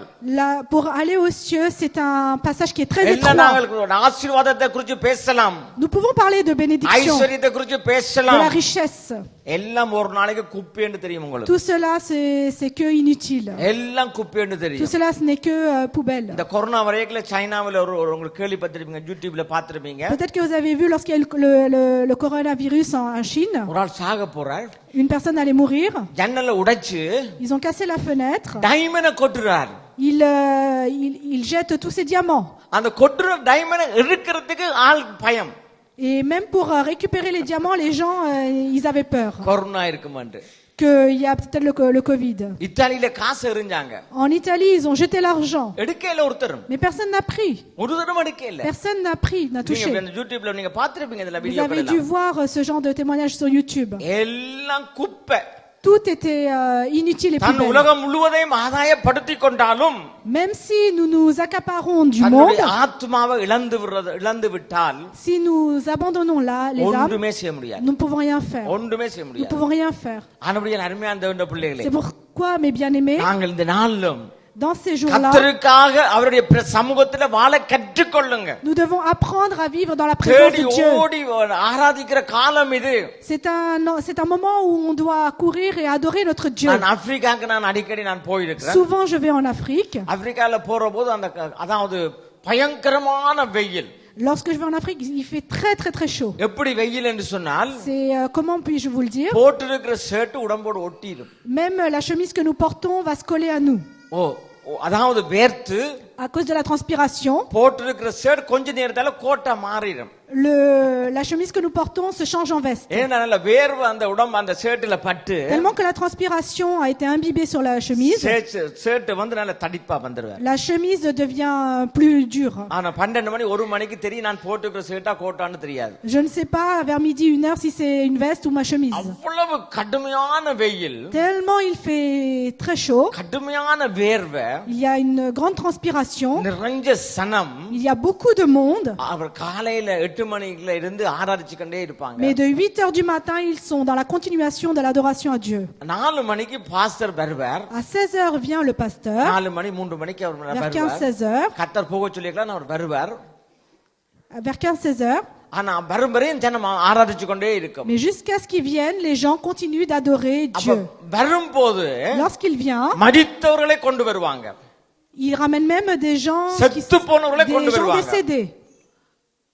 Pour aller aux cieux, c'est un passage qui est très எல்லாம் étroit. நாங்கள் ஆசீர்வாதத்தை குறித்து பேசலாம், Nous pouvons parler de bénédiction, ஐஸ்வரியத்தை குறித்து de பேசலாம். la richesse. எல்லாம் ஒரு நாளைக்கு குப்பைன்னு தெரியும் உங்களுக்கு. Tout cela, c'est que inutile. எல்லாம் குப்பைன்னு Tout தெரியும். cela, ce n'est que poubelle. இந்த கொரோனா வரைக்குள்ள சைனாவில் ஒரு உங்களுக்கு கேள்விப்பட்டிருப்பீங்க, யூடியூப்ல பார்த்திருப்பீங்க. Peut-être que vous avez vu lorsqu'il y a eu le coronavirus en Chine, ஒரு ஆள் சாக போறார், une personne allait mourir. ஜன்னலை உடைச்சு Ils ont cassé la fenêtre. டைமண்டை கொட்டுறார். Il jette tous ses diamants. அந்த கொட்டுற டைமண்டை எடுக்கிறதுக்கு ஆள் பயம். Et même pour récupérer les diamants, les gens, ils avaient peur corona இருக்குமான்னு. qu'il y a peut-être le Covid. இத்தாலியில காசு எறிஞ்சாங்க, En Italie, ils ont jeté l'argent. எடுக்கல ஒருத்தரும், Mais personne n'a pris. ஒரு தடவை எடுக்கல. Personne n'a pris, n'a touché. நீங்க யூடியூப்ல நீங்க பார்த்திருப்பீங்க இதெல்லாம் Vous வீடியோக்கள் avez dû எல்லாம். voir ce genre de témoignages sur YouTube. எல்லாம் குப்பை. Tout était inutile et தன் poubelle. உலகம் முழுவதையும் ஆதாயப்படுத்தி கொண்டாலும் Même si nous nous accaparons du தன்னுடைய monde, ஆத்மாவை இழந்து விட்டால் si nous abandonnons là les âmes, ஒன்றுமே செய்ய முடியாது. nous ne pouvons rien faire. ஒன்றுமே செய்ய Nous ne முடியாது. pouvons rien faire. ஆனபடியால் அருமையான தேவனுடைய பிள்ளைகளே, C'est pourquoi, mes bien-aimés, நாங்கள் இந்த நாளிலும் dans ces jours-là, கர்த்தருக்காக அவருடைய சமூகத்துல வாழ கற்றுக்கொள்ளுங்க. nous devons apprendre à vivre dans la présence தேடி de Dieu. ஓடி ஆராதிக்கிற காலம் இது. C'est un moment où on doit courir et adorer notre Dieu. நான் ஆப்பிரிக்காக்கு அடிக்கடி போயிருக்கிறேன். Souvent, je vais en Afrique. ஆப்பிரிக்கால போற போது அதாவது பயங்கரமான வெயில். Lorsque je vais en Afrique, il fait très très très chaud. எப்படி வெயில் என்று சொன்னால், C'est comment puis-je vous le dire? போட்டிருக்கிற ஷர்ட் உடம்போடு ஒட்டிடும். Même la chemise que nous portons va se coller à nous. அதாவது வேர்த்து À cause de la transpiration, போட்டிருக்கிற shirt கொஞ்ச நேரத்தால கோட்டா மாறிடும். la chemise que nous portons se change en veste. ஏன்னா வேர்வை அந்த உடம்பு அந்த ஷர்ட்ல பட்டு Tellement que la transpiration a été imbibée sur la chemise, shirt நல்ல தடிப்பா வந்துருவார். la chemise devient plus dure. ஆனா 12 மணி 1 மணிக்கு தெரியும் நான் போட்டுக்கிற ஷர்ட்டா கோட்டான்னு தெரியாது. Je ne sais pas vers midi 1h si c'est une veste ou ma chemise. அவ்வளவு கடுமையான வெயில், Tellement il fait très chaud, கடுமையான வேர்வை, il y a une grande transpiration, நிறைஞ்ச சனம். il y a beaucoup de monde. அவர் காலையில 8 மணிக்குள்ள இருந்து ஆராதிச்சுக்கிட்டே இருப்பாங்க. Mais de 8h du matin, ils sont dans la continuation de l'adoration à Dieu. 4 மணிக்கு பாஸ்டர் வருவார். À 16h vient le pasteur. 4 மணி 3 மணிக்கு அவர் Vers வருவார். 15-16h. கர்த்தர் போக சொல்லிக்கலாம் அவர் வருவார். Vers 15-16h. ஆனா வரும் ஜனம் ஆராதிச்சு கொண்டே இருக்கும். Mais jusqu'à ce qu'il vienne, les gens continuent d'adorer Dieu. வரும்போது Lorsqu'il vient, மரித்தவர்களை கொண்டு வருவாங்க. il ramène même des gens செத்து போனவர்களை கொண்டு வருவாங்க. décédés.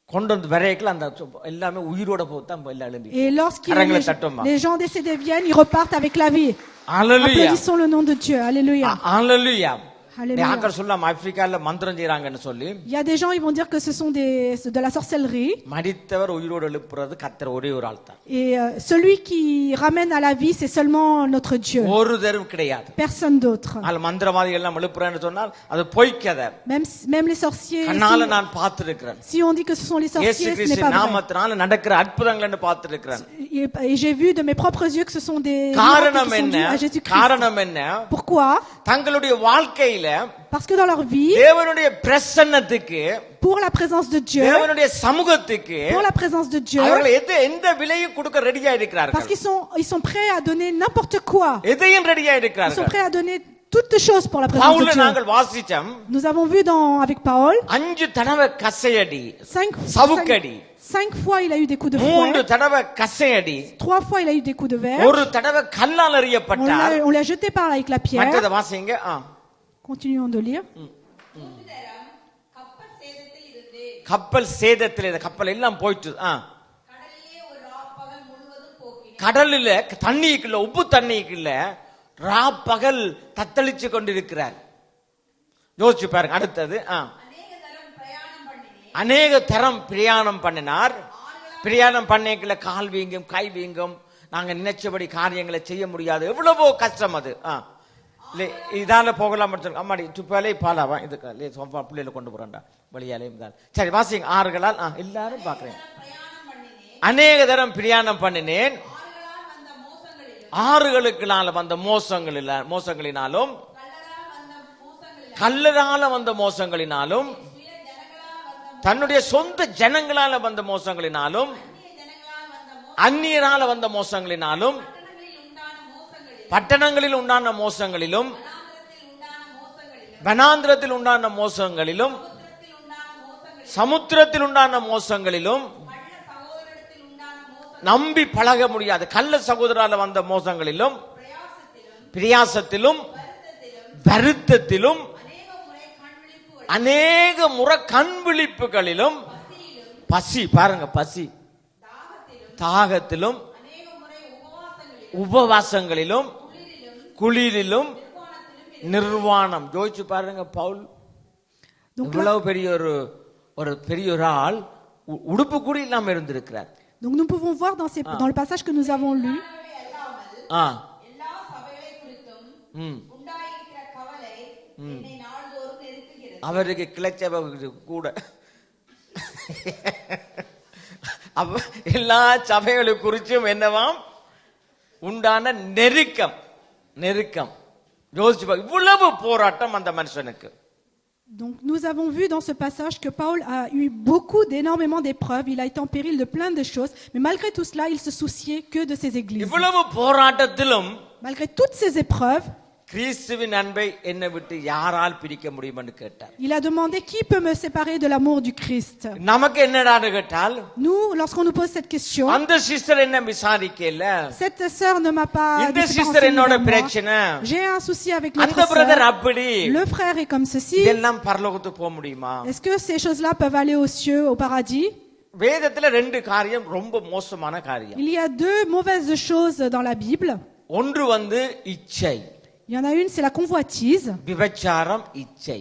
கொண்டு வந்து வரைக்கல அந்த எல்லாமே உயிரோட போத்தான் எல்லாம் எழும்பி Et lorsqu'ils கரங்களை தட்டுமா. les gens décédés viennent, ils repartent avec la vie. Hallelujah. Applaudissons le nom de Dieu. Alléluia. Hallelujah. Alléluia. ஆக்கர் சொல்லலாம் ஆப்பிரிக்கால மந்திரம் செய்றாங்கன்னு சொல்லி Il y a des gens, ils vont dire que ce sont de la sorcellerie. மரித்தவர் உயிரோடு எழுப்புறது கர்த்தர் ஒரே ஒரு ஆள் தான். Et celui qui ramène à la vie, c'est seulement notre Dieu. ஒரு தரம் கிடையாது. Personne d'autre. அது மந்திரவாதிகள் எல்லாம் எழுப்புறேன்னு சொன்னால் அது பொய்க்கதை. Même les sorciers. கண்ணால நான் பார்த்திருக்கிறேன். Si on dit que ce sont les இயேசு sorciers, ce n'est கிறிஸ்து pas vrai. நாமத்தினால நடக்கிற அற்புதங்களை பார்த்திருக்கிறேன். Et j'ai vu de mes propres yeux que ce sont des miracles காரணம் qui sont என்ன? dus à Jésus-Christ. காரணம் என்ன? Pourquoi? தங்களுடைய வாழ்க்கையில Parce que dans leur vie, தேவனுடைய பிரசன்னத்துக்கு pour la présence de Dieu, தேவனுடைய சமூகத்துக்கு pour la présence de Dieu, அவர்கள் எந்த விலையும் கொடுக்க ரெடியா parce இருக்கிறார்கள். qu'ils sont prêts à donner n'importe quoi. எதையும் ரெடியா Ils sont இருக்கிறார்கள். prêts à donner toutes choses pour la présence de Pavul Dieu. நாங்கள் வாசிச்சோம். Nous avons vu avec Paul, 5 தடவை கசையடி, 5 fois il a eu des coups de 3 fouet, தடவை கசையடி, 3 fois il a eu des coups de verre, ஒரு தடவை கல்லால் எறியப்பட்டார். on l'a jeté par là avec la மற்றத pierre. வாசிங்க. Continuons de lire. மூன்றுதரம் கப்பல் சேதத்தில் இருந்து கப்பல் சேதத்தில் இந்த கப்பல் எல்லாம் போயிட்டு கடலிலே ஒரு ராப்பகல் முழுவதும் போக்கினார். கடலில தண்ணிக்குள்ள உப்பு தண்ணிக்குள்ள ராப்பகல் தத்தளிச்சு கொண்டிருக்கிறார். யோசிச்சு பாருங்க. அடுத்தது அநேக தரம் பிரயாணம் பண்ணினார். பிரயாணம் பண்ணிக்கல கால் வீங்கும், கை வீங்கும், நாங்க நினைச்சபடி காரியங்களை செய்ய முடியாது. எவ்வளவோ கஷ்டம் அது. இதால போகலாம். அம்மாடி துப்பாலே பாலாவா இதுக்கு பிள்ளைல கொண்டு போறான்டா வழியாலையும் தான். சரி வாசிங்க. ஆறுகளால் எல்லாரும் பாக்குறேன். அநேக தரம் பிரயாணம் பண்ணினேன். ஆறுகளுக்குனால வந்த மோசங்களினாலும் கல்லரால வந்த மோசங்களினாலும் தன்னுடைய சொந்த ஜனங்களால வந்த மோசங்களினாலும் அந்நியரால வந்த மோசங்களினாலும் பட்டணங்களில் உண்டான மோசங்களிலும் வனாந்திரத்தில் உண்டான மோசங்களிலும் சமுத்திரத்தில் உண்டான மோசங்களிலும் நம்பி பழக முடியாது கள்ள சகோதரால வந்த மோசங்களிலும் பிரயாசத்திலும் வருத்தத்திலும் அநேக முறை கண் விழிப்புகளிலும் பசி பாருங்க பசி தாகத்திலும் உபவாசங்களிலும் குளிரிலும் நிர்வாணம். யோசிச்சு பாருங்க. பவுல் இவ்வளவு பெரிய ஒரு ஆள் உடுப்பு கூட இல்லாம இருந்திருக்கிறார். Donc nous pouvons voir dans le passage que nous avons lu, அவருக்கு கிளச்ச கூட எல்லா சபைகளை குறிச்சும் என்னவாம் உண்டான நெருக்கம். யோசிச்சு இவ்வளவு போராட்டம் அந்த மனுஷனுக்கு. Donc nous avons vu dans ce passage que Paul a eu énormément d'épreuves, il a été en péril de plein de choses, mais malgré tout cela, il se souciait que de ses églises. இவ்வளவு போராட்டத்திலும் Malgré toutes ces épreuves, கிறிஸ்துவின் அன்பை என்னை விட்டு யாரால் பிரிக்க முடியும்னு கேட்டார். il a demandé qui peut me séparer de l'amour du Christ. நமக்கு என்னடான்னு கேட்டால், Nous, lorsqu'on nous pose cette question, அந்த சிஸ்டர் என்ன விசாரிக்கல, cette sœur ne m'a pas இந்த dit, சிஸ்டர் என்னோட பிரச்சனை, j'ai un souci avec அந்த notre பிரதர் sœur, அப்படி, le frère est comme ceci. இதெல்லாம் பரலோகத்துக்கு போக முடியுமா? Est-ce que ces choses-là peuvent aller aux cieux, au paradis? வேதத்துல 2 காரியம் ரொம்ப மோசமான காரியம். Il y a 2 mauvaises choses dans la Bible. ஒன்று இச்சை. Il y en a une, c'est la convoitise. விபச்சாரம் இச்சை.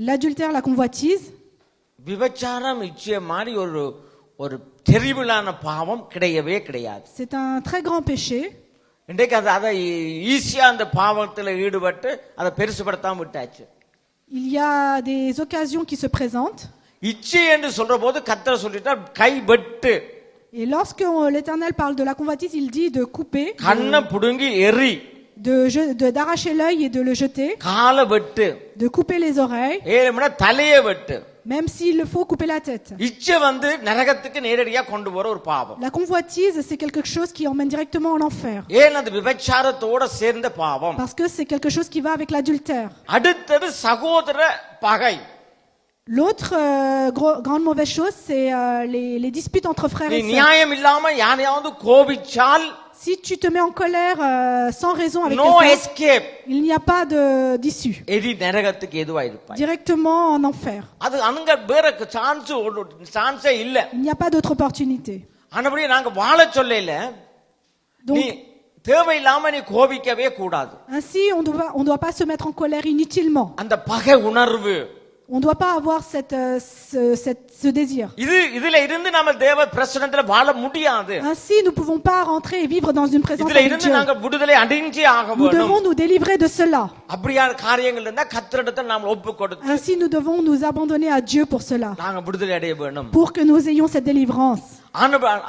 L'adultère, la convoitise. விபச்சாரம் இச்சை மாதிரி ஒரு தெரிவிலான பாவம் கிடையாது. C'est un très grand péché. இன்றைக்கு அதை ஈஸியா அந்த பாவத்துல ஈடுபட்டு அதை பெருசுபடுத்தாம விட்டாச்சு. Il y a des occasions qui se présentent. இச்சை என்று சொல்ற போது கர்த்தர் சொல்லிட்டார் கை வெட்டு. Et lorsque l'Éternel parle de la convoitise, il dit de couper, கண்ணை புடுங்கி எரி, d'arracher l'œil et de le jeter, காலை வெட்டு, de couper les oreilles, ஏழுமணி தலையை வெட்டு. même s'il faut couper la tête. இச்சை நரகத்துக்கு நேரடியா கொண்டு போற ஒரு பாவம். La convoitise, c'est quelque chose qui emmène directement en enfer. ஏன் அது விபச்சாரத்தோட சேர்ந்த பாவம். Parce que c'est quelque chose qui va avec l'adultère. அடுத்தது சகோதர பகை. L'autre grande mauvaise chose, c'est les disputes entre frères et sœurs. நியாயம் இல்லாம யாரையாவது கோபிச்சால் Si tu te mets en colère sans raison avec நோ quelqu'un, escape. il n'y a pas d'issue. எரி நரகத்துக்கு எதுவா இருப்பாய். Directement en enfer. அது அங்க வேற சான்ஸே இல்ல. Il n'y a pas d'autre opportunité. ஆனபடியே நாங்க வாழ சொல்லல. நீ Donc, தேவையில்லாம நீ கோபிக்கவே கூடாது. ainsi, on doit pas se mettre en colère inutilement. அந்த பகை உணர்வு On ne doit pas avoir ce désir. இதுல இருந்து நம்ம தேவ பிரசன்னத்துல வாழ முடியாது. Ainsi, nous ne pouvons pas rentrer et vivre dans une présence இதுல avec இருந்து Dieu. நாங்க விடுதலை அடைஞ்சே ஆக Nous வேண்டும். devons nous délivrer de cela. அப்படியான காரியங்கள் இருந்தா கர்த்தரிடத்தில் நாம் ஒப்பு கொடுத்து Ainsi, nous devons nous abandonner à Dieu pour cela, நாங்க விடுதலை அடைய வேண்டும். pour que nous ayons cette délivrance.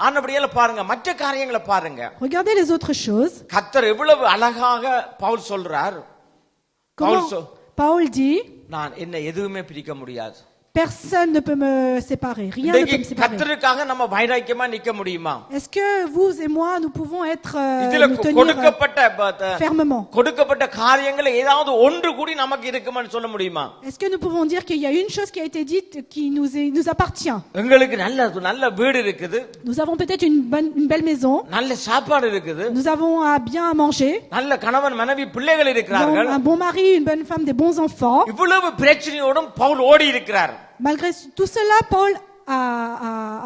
ஆனபடியால பாருங்க, மற்ற காரியங்களை பாருங்க. Regardez les autres choses. கர்த்தர் எவ்வளவு அழகாக பவுல் சொல்றார். Comment Paul dit, நான் என்ன எதுவுமே பிரிக்க முடியாது. personne ne peut me séparer. Rien ne peut me இன்னைக்கு séparer. கர்த்தருக்காக நம்ம வைராக்கியமா நிக்க முடியுமா? Est-ce que vous et moi, nous pouvons être, இதுல nous tenir கொடுக்கப்பட்ட fermement? கொடுக்கப்பட்ட காரியங்கள் ஏதாவது ஒன்று கூடி நமக்கு இருக்குமான்னு சொல்ல முடியுமா? Est-ce que nous pouvons dire qu'il y a une chose qui a été dite qui nous appartient? எங்களுக்கு நல்ல வீடு இருக்குது, Nous avons peut-être une belle maison, நல்ல சாப்பாடு இருக்குது, nous avons bien à manger, நல்ல கணவன் மனைவி பிள்ளைகள் nous avons இருக்கிறார்கள். un bon mari, une bonne femme, des bons enfants. இவ்வளவு பிரச்சனையோடும் பவுல் ஓடி இருக்கிறார். Malgré tout cela, Paul a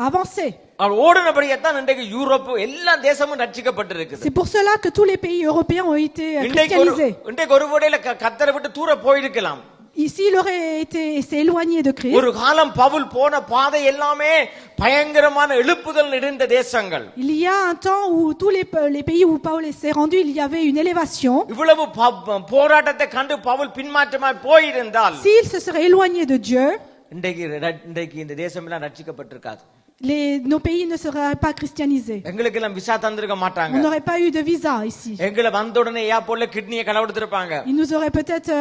avancé. அவர் ஓடினபடியேதான் இன்றைக்கு யூரோப் எல்லா தேசமும் ரட்சிக்கப்பட்டிருக்குது. C'est pour cela que tous les pays européens ont été christianisés. இன்றைக்கு ஒரு வேளையில கர்த்தரை விட்டு தூர போயிருக்கலாம். Ici, il aurait s'est éloigné de Christ. ஒரு காலம் பவுல் போன பாதை எல்லாமே பயங்கரமான எழுப்புதல் நிறைந்த தேசங்கள். Il y a un temps où tous les pays où Paul s'est rendu, il y avait une élévation. இவ்வளவு போராட்டத்தை கண்டு பவுல் பின்மாற்றமாய் போயிருந்தால் S'il se serait éloigné de Dieu, இன்றைக்கு இந்த தேசம் எல்லாம் ரட்சிக்கப்பட்டிருக்காது. nos pays ne seraient pas christianisés. எங்களுக்கு எல்லாம் விசா தந்திருக்க மாட்டாங்க. On n'aurait pas eu de visa ici. எங்களை வந்த உடனே ஏர்போர்ட்ல கிட்னியை கலவெடுத்திருப்பாங்க. Ils nous auraient peut-être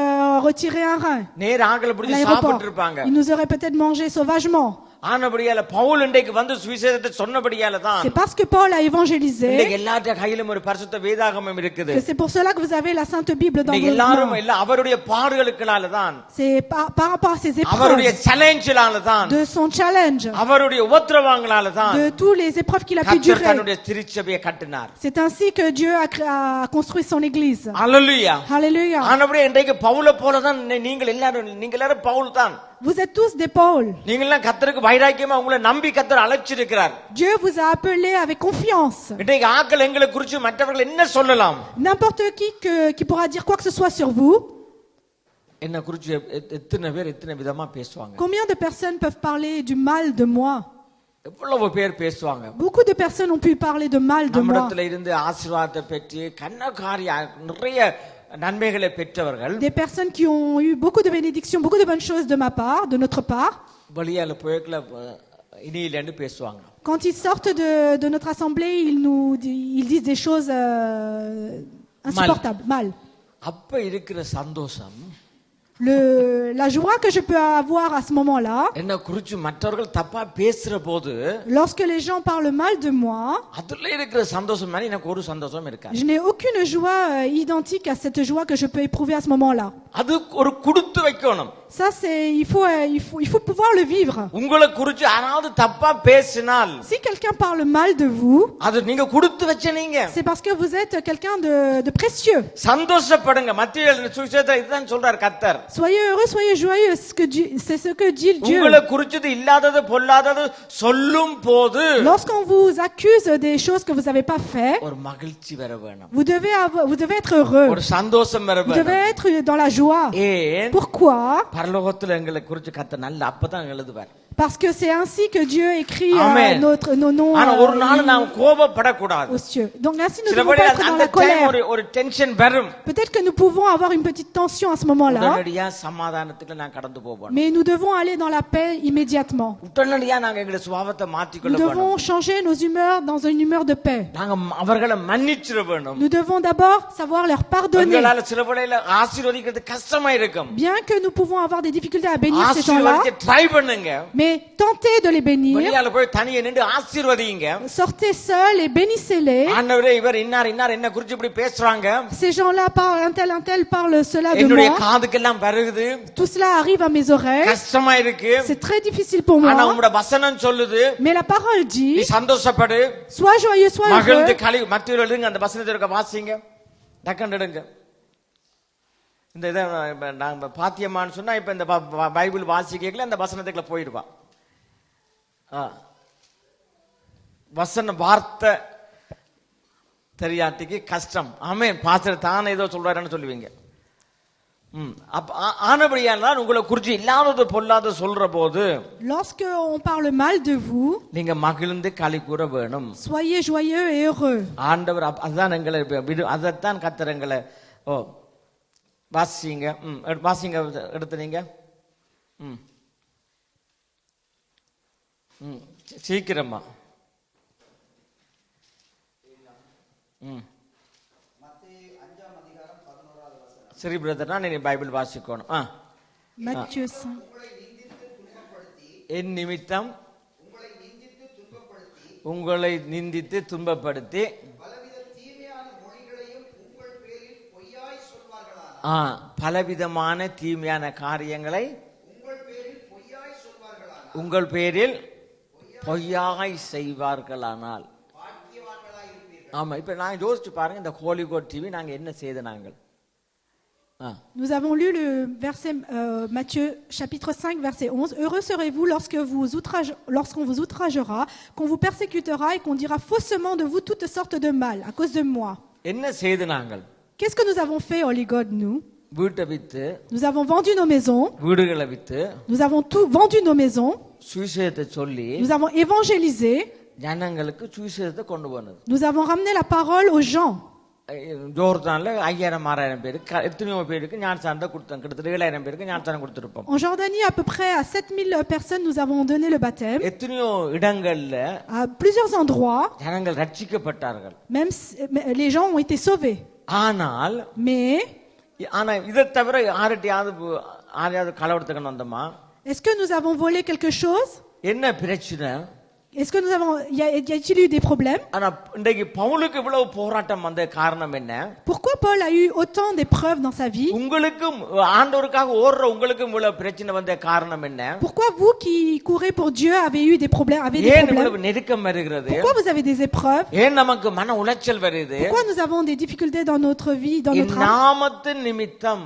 retiré un rein நேர ஆங்கல à பிடிச்சு l'aéroport. சாப்பிட்டு இருப்பாங்க. Ils nous auraient peut-être mangé sauvagement. ஆனபடியால Pavul இன்றைக்கு வந்து சுவிசேஷத்தை சொன்னபடியால தான் C'est parce que Paul a évangélisé இன்றைக்கு எல்லாத்த கையிலும் ஒரு பரிசுத்த வேதாகமம் இருக்குது. que c'est pour cela que vous avez la Sainte Bible dans இன்றைக்கு vos எல்லாரும் mains. அவருடைய பாடுகளுக்குனால தான், C'est par rapport à ces அவருடைய épreuves, சேலஞ்சினால தான், de son challenge, அவருடைய உபத்திரவங்களால தான் de tous les épreuves qu'il a pu கர்த்தர் durer. தன்னுடைய திருச்சபையை கட்டினார். C'est ainsi que Dieu a construit son église. Hallelujah. Alléluia. ஆனபடியே இன்றைக்கு பவுலை போல தான் நீங்க எல்லாரும் பவுல் தான். Vous êtes tous des Paul. நீங்க எல்லாம் கர்த்தருக்கு வைராக்கியமா உங்களை நம்பி கர்த்தர் அழைச்சிருக்கிறார். Dieu vous a appelé avec confiance. இன்றைக்கு ஆக்கள் எங்களை குறித்து மற்றவர்கள் என்ன சொல்லலாம்? N'importe qui pourra dire quoi que ce soit sur vous. என்ன குறித்து எத்தனை பேர் எத்தனை விதமா பேசுவாங்க? Combien de personnes peuvent parler du mal de moi? எவ்வளவு பேர் பேசுவாங்க? Beaucoup de personnes ont pu parler de mal de moi. நம்மிடத்துல இருந்து ஆசீர்வாதத்தை பெற்று கண்ணகாரி நிறைய நன்மைகளை பெற்றவர்கள் Des personnes qui ont eu beaucoup de bénédictions, beaucoup de bonnes choses de ma part, de notre part. வெளியால போய்க்கல இனியிலன்னு பேசுவாங்க. Quand ils sortent de notre assemblée, ils disent des choses insupportables, mal. அப்ப இருக்கிற சந்தோஷம், La joie que je peux avoir à ce moment-là, என்ன குறித்து மற்றவர்கள் தப்பா பேசுற போது lorsque les gens parlent mal de moi, அதுல இருக்கிற சந்தோஷம் மாதிரி எனக்கு ஒரு சந்தோஷம் இருக்காது. je n'ai aucune joie identique à cette joie que je peux éprouver à ce moment-là. அது ஒரு கொடுத்து வைக்கணும். Ça, il faut pouvoir le vivre. உங்களை குறித்து யாராவது தப்பா பேசினால், Si quelqu'un parle mal de vous, அது நீங்க கொடுத்து வச்ச நீங்க. c'est parce que vous êtes quelqu'un de précieux. சந்தோஷப்படுங்க. மத்திய சுவிசேஷத்துல இதுதான் சொல்றார் கர்த்தர். Soyez heureux, soyez joyeux. C'est ce que dit Dieu. உங்களை குறித்து இல்லாதது பொல்லாதது சொல்லும் போது Lorsqu'on vous accuse des choses que vous n'avez pas fait, ஒரு மகிழ்ச்சி வர வேணும். vous devez être heureux. ஒரு சந்தோஷம் வர Vous devez வேணும். être dans la joie. ஏன்? Pourquoi? பரலோகத்துல எங்களை குறித்து கர்த்தர் நல்ல அப்பதான் எழுதுவார். Parce que c'est ainsi que Dieu écrit Amen. nos noms ஆனா ஒரு நாள் நாம் கோபப்படக்கூடாது. aux cieux. Donc ainsi nous ne சில devons pas வேளை être dans அந்த la டைம் colère. ஒரு டென்ஷன் வரும். Peut-être que nous pouvons avoir une petite tension à ce moment-là, உடனடியா சமாதானத்துக்கு நான் கடந்து போவோம். mais nous devons aller dans la paix immédiatement. உடனடியா நாங்க எங்களுடைய சுபாவத்தை மாற்றிக்கொள்ள Nous வேண்டும். devons changer nos humeurs dans une humeur de paix. நாங்க அவர்களை மன்னிச்சிட வேண்டும். Nous devons d'abord savoir leur pardonner. எங்களால சில வேளையில ஆசீர்வதிக்கிறது கஷ்டமா இருக்கும். Bien que nous pouvons avoir des difficultés à bénir ces gens-là, ஆசீர்வதிக்க ட்ரை பண்ணுங்க. Mais tentez de les bénir. வெளியால போய் தனியே நின்று ஆசீர்வதிங்க. Sortez seuls et bénissez-les. ஆண்டவரே இவர் இன்னார் என்ன குறிச்சு இப்படி பேசுறாங்க. Ces gens-là parlent, un tel parle cela de என்னுடைய moi. காதுக்கெல்லாம் வருகுது. Tout cela arrive à mes oreilles. கஷ்டமா இருக்கு. C'est très difficile pour ஆனா moi. உம்முடைய வசனம் சொல்லுது. Mais la parole நீ dit, சந்தோஷப்படு. sois joyeux, sois மகிழ்ந்து heureux. களி மத்தியில் எழுதுங்க அந்த வசனத்தை இருக்க வாசிங்க. டக்கண்டிடுங்க. இந்த இதை நாங்க பாத்தியமான்னு சொன்னா இப்ப இந்த பைபிள் வாசிக்கல அந்த வசனத்துக்குள்ள போயிடுவா. வசன வார்த்தை தெரியாட்டிக்கு கஷ்டம். ஆமென். பாஸ்டர் தானே ஏதோ சொல்றாருன்னு சொல்லுவீங்க. ஆனபடியால் உங்களை குறிச்சு இல்லாதது பொல்லாத சொல்ற போது, Lorsque on parle mal de vous, நீங்க மகிழ்ந்து களி கூற வேணும். soyez joyeux et heureux. ஆண்டவர் அதுதான் எங்களை அதைத்தான் கர்த்தர் எங்களை வாசிங்க. வாசிங்க எடுத்து நீங்க சீக்கிரமா. சரி பிரதர்னா நீ பைபிள் வாசிக்கணும். Matthieu 5. என் நிமித்தம் உங்களை நிந்தித்து துன்பப்படுத்தி பலவிதமான தீமையான காரியங்களை உங்கள் பேரில் பொய்யாய் செய்வார்களானால். ஆமா, இப்ப நான் யோசிச்சு பாருங்க, இந்த ஹோலிகோட் டிவி நாங்க என்ன செய்த நாங்கள். Nous avons lu le verset Matthieu chapitre 5 verset 11. Heureux serez-vous lorsqu'on vous outragera, qu'on vous persécutera et qu'on dira faussement de vous toutes sortes de mal à cause de moi. என்ன செய்த நாங்கள்? Qu'est-ce que nous avons fait, Holy God, nous? வீட்டை with, Nous avons vendu nos maisons. வீடுகளை with, Nous avons tout vendu nos maisons. சுவிசேஷத்தை சொல்லி Nous avons évangélisé. ஜனங்களுக்கு சுவிசேஷத்தை கொண்டு போனது. Nous avons ramené la parole aux gens. ஜோர்தான்ல 5000-6000 பேருக்கு எத்தனையோ பேருக்கு ஞானஸ்தானம் கொடுத்தோம். கிட்டத்தட்ட 7000 பேருக்கு ஞானஸ்தானம் கொடுத்திருப்போம். En Jordanie, à peu près à 7000 personnes, nous avons donné le baptême. எத்தனையோ இடங்கள்ல À plusieurs endroits, ஜனங்கள் ரட்சிக்கப்பட்டார்கள். même les gens ont été sauvés. ஆனால் ஆனா இதை தவிர யாரையாவது களவெடுத்துக்கணும் வந்தோமா? Est-ce que nous avons volé quelque chose? என்ன பிரச்சனை? Est-ce que nous avons y a-t-il eu des problèmes? ஆனா இன்றைக்கு பவுலுக்கு இவ்வளவு போராட்டம் வந்த காரணம் என்ன? Pourquoi Paul a eu autant d'épreuves dans sa vie? உங்களுக்கும் ஆண்டவருக்காக ஓடுற உங்களுக்கும் இவ்வளவு பிரச்சனை வந்த காரணம் என்ன? Pourquoi vous qui courez pour Dieu avez eu des problèmes, ஏன் இவ்வளவு நெருக்கம் வருகிறது? Pourquoi vous avez des épreuves? ஏன் நமக்கு மன உளைச்சல் வருது? Pourquoi nous avons des difficultés dans notre vie, dans notre âme? நாமத்தின் நிமித்தம்,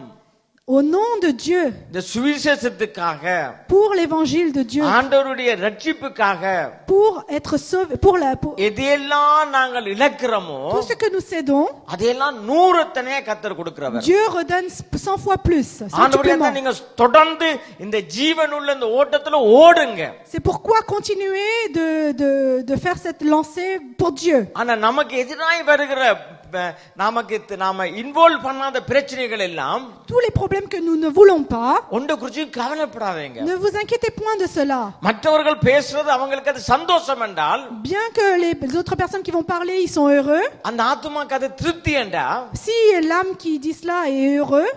Au nom de Dieu, இந்த சுவிசேஷத்துக்காக, pour l'évangile de Dieu, ஆண்டவருடைய ரட்சிப்புக்காக, pour être sauvé, எதையெல்லாம் நாங்கள் இழக்கிறோமோ tout ce que nous cédons, அதையெல்லாம் 100 கர்த்தர் கொடுக்கிறவர். Dieu redonne 100 fois plus. ஆண்டவரே, நீங்க தொடர்ந்து இந்த ஜீவனுள்ள இந்த ஓட்டத்துல ஓடுங்க. C'est pourquoi continuer de faire cette lancée pour Dieu. ஆனா நமக்கு எதிராய் வருகிற நாம இன்வால்வ் பண்ணாத பிரச்சனைகள் எல்லாம், tous les problèmes que nous ne voulons pas, ஒன்றை குறித்து கவலைப்படாதீங்க. ne vous inquiétez point de cela. மற்றவர்கள் பேசுறது அவங்களுக்கு அது சந்தோஷம் என்றால், Bien que les autres personnes qui vont parler, ils sont heureux. அந்த ஆத்துமாக்கு அது திருப்தி என்றா, Si l'âme qui dit cela est heureux,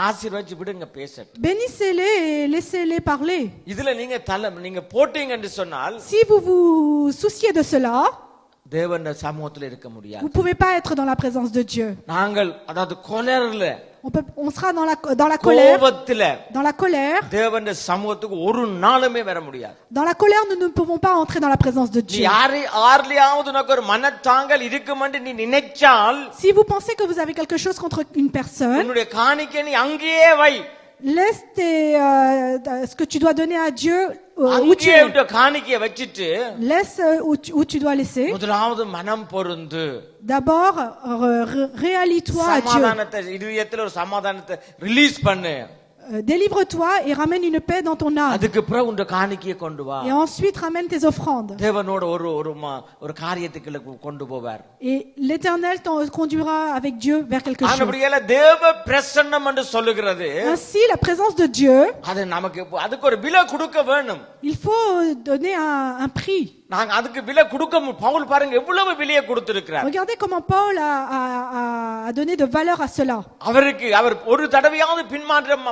ஆசீர்வதிச்சு விடுங்க, பேசட்டும். bénissez-les et laissez-les parler. இதுல நீங்க போட்டீங்க என்று சொன்னால், Si vous vous souciez de cela, தேவனுடைய சமூகத்தில் இருக்க முடியாது. vous ne pouvez pas être dans la présence de Dieu. நாங்கள் அதாவது கொலர்ல, On sera dans la colère. கோபத்துல, Dans la colère. தேவனுடைய சமூகத்துக்கு ஒரு நாளுமே வர முடியாது. Dans la colère, nous ne pouvons pas entrer dans la présence de நீ Dieu. யாரையாவது உனக்கு ஒரு மனத்தாங்கல் இருக்குமென்று நீ நினைச்சால், Si vous pensez que vous avez quelque chose contre une personne, உன்னுடைய காணிக்கை நீ அங்கேயே வை. laisse ce que tu dois donner à Dieu où tu அங்கேயே es. விட்டு காணிக்கையை வச்சிட்டு, Laisse où tu dois laisser. முதலாவது மனம் பொருந்து, D'abord, réallie-toi à Dieu. சமாதானத்தை இதயத்துல ஒரு சமாதானத்தை ரிலீஸ் பண்ணு. Délivre-toi et ramène une paix dans ton âme. அதுக்கு பிறகு உன் காணிக்கையை கொண்டு வா. Et ensuite, ramène tes offrandes. தேவனோட ஒரு காரியத்துக்குள்ள கொண்டு போவார். Et l'Éternel t'en conduira avec Dieu vers quelque chose. ஆனபடியால தேவ பிரசன்னம் என்று சொல்லுகிறது. Ainsi, la présence de Dieu, அது நமக்கு அதுக்கு ஒரு விலை கொடுக்க வேணும். Il faut donner un prix. நாங்க அதுக்கு விலை கொடுக்க பவுல் பாருங்க எவ்வளவு விலையை கொடுத்திருக்கிறார். Regardez comment Paul a donné de valeur à cela. அவருக்கு அவர் ஒரு தடவையாவது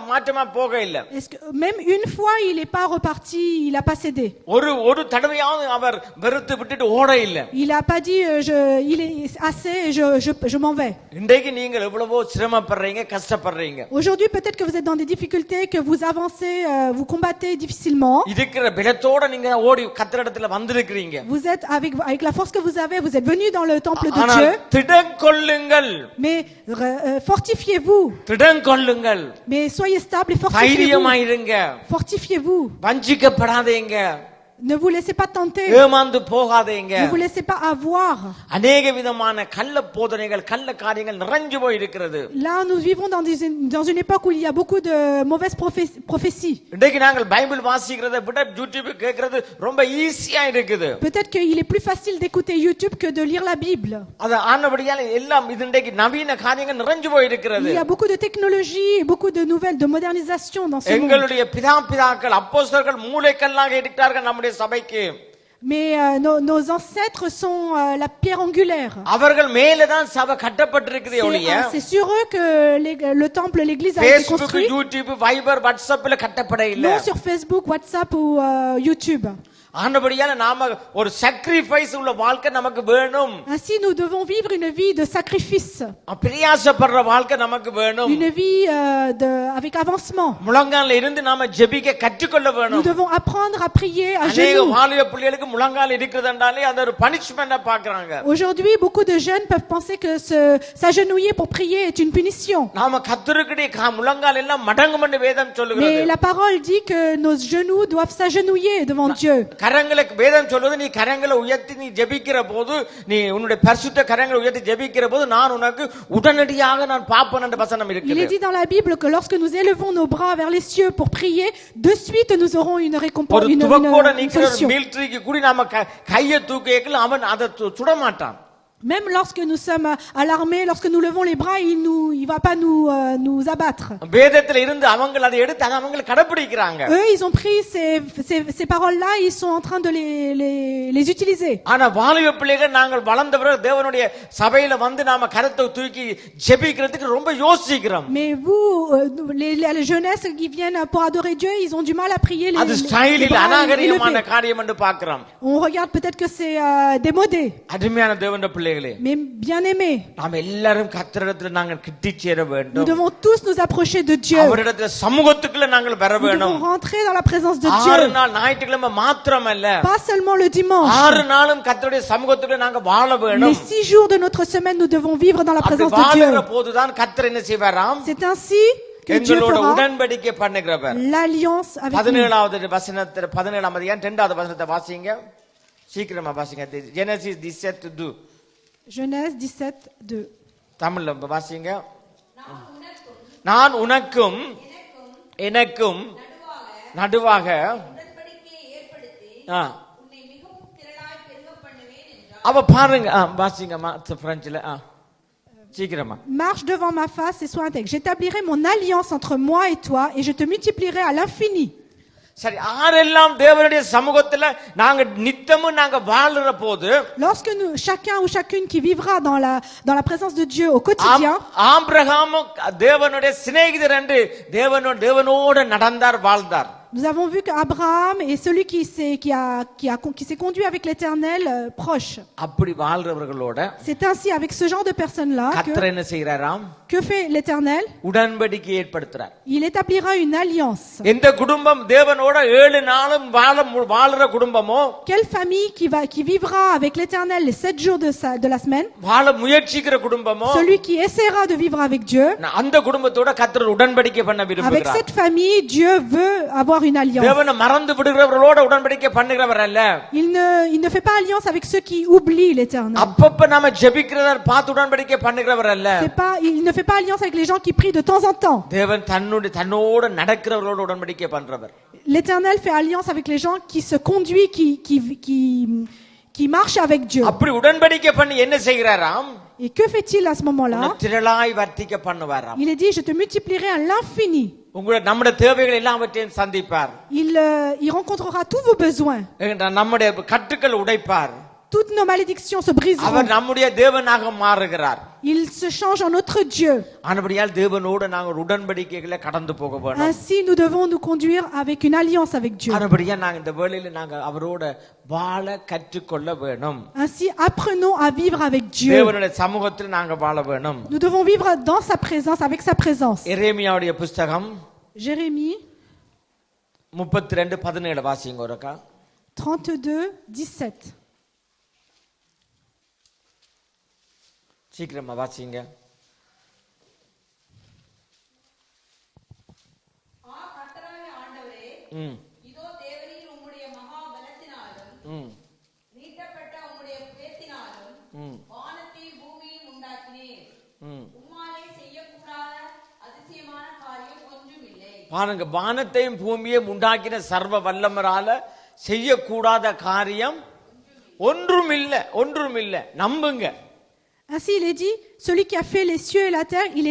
மாற்றமா போக இல்ல. Est-ce que même une fois il est pas reparti, il a pas cédé. ஒரு தடவையாவது அவர் வெறுத்து விட்டுட்டு ஓட இல்ல. Il a pas dit il est assez et je m'en vais. இன்றைக்கு நீங்கள் எவ்வளவோ சிரமப்படுறீங்க, கஷ்டப்படுறீங்க. Aujourd'hui peut-être que vous êtes dans des difficultés, que vous avancez, vous combattez difficilement. இருக்கிற பலத்தோட நீங்க ஓடி கர்த்தரிடத்துல வந்திருக்கீங்க. Vous êtes avec la force que vous avez, vous êtes venus dans le temple de Dieu. திடம் கொள்ளுங்கள். Mais fortifiez-vous. திடம் கொள்ளுங்கள். Mais soyez stable et fortifiez-vous. தைரியமாயிருங்க. Fortifiez-vous. வஞ்சிக்கப்படாதீங்க. Ne vous laissez pas tenter. ஏமாந்து போகாதீங்க. Ne vous laissez pas avoir. அநேக விதமான கள்ள போதனைகள், கள்ள காரியங்கள் நிறைஞ்சு போய் இருக்கிறது. Là nous vivons dans une époque où il y a beaucoup de mauvaises prophéties. இன்றைக்கு நாங்கள் பைபிள் வாசிக்கிறதை விட யூடியூப் கேட்கிறது ரொம்ப ஈஸியா இருக்குது. Peut-être qu'il est plus facile d'écouter YouTube que de lire la Bible. அது ஆனபடியால எல்லாம் இது இன்றைக்கு நவீன காரியங்கள் நிறைஞ்சு போய் இருக்கிறது. Il y a beaucoup de technologies, beaucoup de nouvelles, de modernisation dans ce monde. எங்களுடைய பிதாக்கள் அப்போஸ்தலர்கள் மூளைக்கல்லாக இருக்கிறார்கள் நம்முடைய சபைக்கு. Mais nos ancêtres sont la pierre angulaire. அவர்கள் மேலே தான் சபை கட்டப்பட்டிருக்குதே ஒழிய C'est sur eux que le temple, l'église a été Facebook, construit. YouTube, Viber, WhatsAppல கட்டப்பட இல்ல. Non sur Facebook, WhatsApp ou YouTube. ஆனபடியால நாம ஒரு sacrifice உள்ள வாழ்க்கை நமக்கு வேணும். Ainsi nous devons vivre une vie de sacrifice. பிரியாசப்படுற வாழ்க்கை நமக்கு வேணும். Une vie avec avancement. முழங்கால்ல இருந்து நாம ஜெபிக்க கற்றுக்கொள்ள வேணும். Nous devons apprendre à prier à அநேக genoux. வாலிப பிள்ளைகளுக்கு முழங்கால் இருக்கிறதுனாலே அது ஒரு பனிஷ்மென்ட்டா பார்க்கறாங்க. Aujourd'hui, beaucoup de jeunes peuvent penser que s'agenouiller pour prier est une punition. நாம கர்த்தருக்குடைய முழங்கால் எல்லாம் மடங்கும்னு வேதம் சொல்லுகிறது. Mais la parole dit que nos genoux doivent s'agenouiller devant Dieu. கரங்களுக்கு வேதம் சொல்வது நீ கரங்களை உயர்த்தி நீ ஜெபிக்கிற போது நீ உன்னுடைய பரிசுத்த கரங்களை உயர்த்தி ஜெபிக்கிற போது நான் உனக்கு உடனடியாக நான் பாப்பேன் என்ற வசனம் Il இருக்குது. est dit dans la Bible que lorsque nous élevons nos bras vers les cieux pour prier, de suite nous aurons une récompense, ஒரு une துவக்கோட நிக்கிற solution. மிலிட்டரிக்கு கூட நாம கையை தூக்கியேக்கல அவன் அதை சுட மாட்டான். Même lorsque nous sommes à l'armée, lorsque nous levons les bras, il va pas nous abattre. வேதத்துல இருந்து அவங்க அதை எடுத்து அதை அவங்க கடைபிடிக்கிறாங்க. Eux, ils ont pris ces paroles-là, ils sont en train de les utiliser. ஆனா வாலிப பிள்ளைகள் நாங்கள் வளர்ந்தவர்கள் தேவனுடைய சபையில வந்து நாம கரத்தை தூக்கி ஜெபிக்கிறதுக்கு ரொம்ப யோசிக்கிறோம். Mais vous, les jeunesses qui viennent pour adorer Dieu, ils ont du mal à prier les அது ஸ்டைலில் bras அநாகரிகமான élevés. காரியம் என்று பார்க்கிறோம். On regarde peut-être que c'est démodé. அருமையான தேவனுடைய பிள்ளைகளே, Mais bien aimé, நாம் எல்லாரும் கர்த்தரிடத்தில் நாங்கள் கிட்டி சேர nous வேண்டும். devons tous nous approcher de Dieu. அவரிடத்தில் சமூகத்துக்குள்ள நாங்கள் வர Nous devons வேணும். rentrer dans la présence de 6 Dieu. நாள் ஞாயிற்றுக்கிழமை மாத்திரமல்ல, Pas seulement le dimanche. 6 நாளும் கர்த்தருடைய சமூகத்துக்குள்ள நாங்க வாழ Les வேணும். 6 jours de notre semaine, nous devons vivre dans la அப்படி présence de வாழுற Dieu. போதுதான் கர்த்தர் என்ன செய்வாராம்? C'est ainsi que Dieu எங்களோட fera உடன்படிக்கை பண்ணுகிறவர். l'alliance avec nous. 17வது வசனத்துல 17ஆம் அதிகாரம் 2வது வசனத்தை வாசிங்க. சீக்கிரமா வாசிங்க. ஜெனசிஸ் 17:2. Genèse 17:2. தமிழ்ல வாசிங்க. நான் உனக்கும் எனக்கும் நடுவாக உடன்படிக்கையை ஏற்படுத்தி ஆ, உன்னை மிகவும் திரளாய் பெருகப் பண்ணுவேன் என்றார். அவ பாருங்க. வாசிங்கம்மா பிரெஞ்சுல. சீக்கிரமா. Marche devant ma face et sois intègre. J'établirai mon alliance entre moi et toi et je te multiplierai à l'infini. சரி, யாரெல்லாம் தேவனுடைய சமூகத்துல நாங்க நித்தமும் நாங்க வாழுற போது Lorsque chacun ou chacune qui vivra dans la présence de Dieu au quotidien, ஆபிரகாமும் தேவனுடைய சிநேகிதர் என்று தேவனோடு நடந்தார், வாழ்ந்தார். nous avons vu qu'Abraham est celui qui s'est conduit avec l'Éternel proche. அப்படி வாழ்றவர்களோட C'est ainsi avec ce genre de personnes-là கர்த்தர் என்ன செய்யறாராம்? que fait l'Éternel? உடன்படிக்கை ஏற்படுத்துறார். Il établira une alliance. எந்த குடும்பம் தேவனோட 7 நாளும் வாழுற குடும்பமோ, Quelle famille qui vivra avec l'Éternel les 7 jours de la semaine? வாழ முயற்சிக்கிற குடும்பமோ, Celui qui essaiera de vivre avec Dieu. அந்த குடும்பத்தோட கர்த்தர் உடன்படிக்கை பண்ண Avec விரும்புகிறார். cette famille, Dieu veut avoir une alliance. தேவனை மறந்து விடுகிறவர்களோட உடன்படிக்கை பண்ணுகிறவர் அல்ல. Il ne fait pas alliance avec ceux qui oublient l'Éternel. அப்பப்ப நாம ஜெபிக்கிறத பார்த்து உடன்படிக்கை பண்ணுகிறவர் அல்ல. Il ne fait pas alliance avec les gens qui prient de temps en temps. தேவன் தன்னோட நடக்கிறவர்களோட உடன்படிக்கை பண்றவர். L'Éternel fait alliance avec les gens qui se conduisent, qui marchent avec Dieu. அப்படி உடன்படிக்கை பண்ணி என்ன செய்கிறாராம்? Et que fait-il à ce moment-là? திரளாய் வர்த்திக்க பண்ணுவாராம். Il est dit, je te multiplierai à l'infini. நம்முடைய தேவைகள் எல்லாவற்றையும் சந்திப்பார். Il rencontrera tous vos besoins. நம்முடைய கட்டுக்கள் உடைப்பார். Toutes nos malédictions se briseront. அவர் நம்முடைய தேவனாக மாறுகிறார். Il se change en notre Dieu. ஆனபடியால் தேவனோடு நாங்கள் உடன்படிக்கைகளை கடந்து போக வேண்டும். Ainsi, nous devons nous conduire avec une alliance avec Dieu. ஆனபடியால் நாங்கள் இந்த வேளையில நாங்கள் அவரோட வாழ கற்றுக்கொள்ள வேண்டும். Ainsi, apprenons à vivre avec Dieu. தேவனுடைய சமூகத்தில் நாங்கள் வாழ வேண்டும். Nous devons vivre dans sa présence, avec sa présence. எரேமியாவுடைய புத்தகம் Jérémie 32:17 வாசிங்க ஒருக்கா. 32:17. சீக்கிரமா வாசிங்க. கர்த்தராகிய ஆண்டவரே, இதோ தேவரீர் உம்முடைய மகா பலத்தினாலும் நீட்டப்பட்ட உம்முடைய புயத்தினாலும் வானத்தையும் பூமியையும் உண்டாக்கினீர். உம்மாலே செய்யக்கூடாத அதிசயமான காரியம் ஒன்றுமில்லை. பாருங்க, வானத்தையும் பூமியையும் உண்டாக்கின சர்வ வல்லமரால செய்யக்கூடாத காரியம் ஒன்றுமில்லை. நம்புங்க. Ainsi, il est dit, celui qui a fait les cieux et la terre, il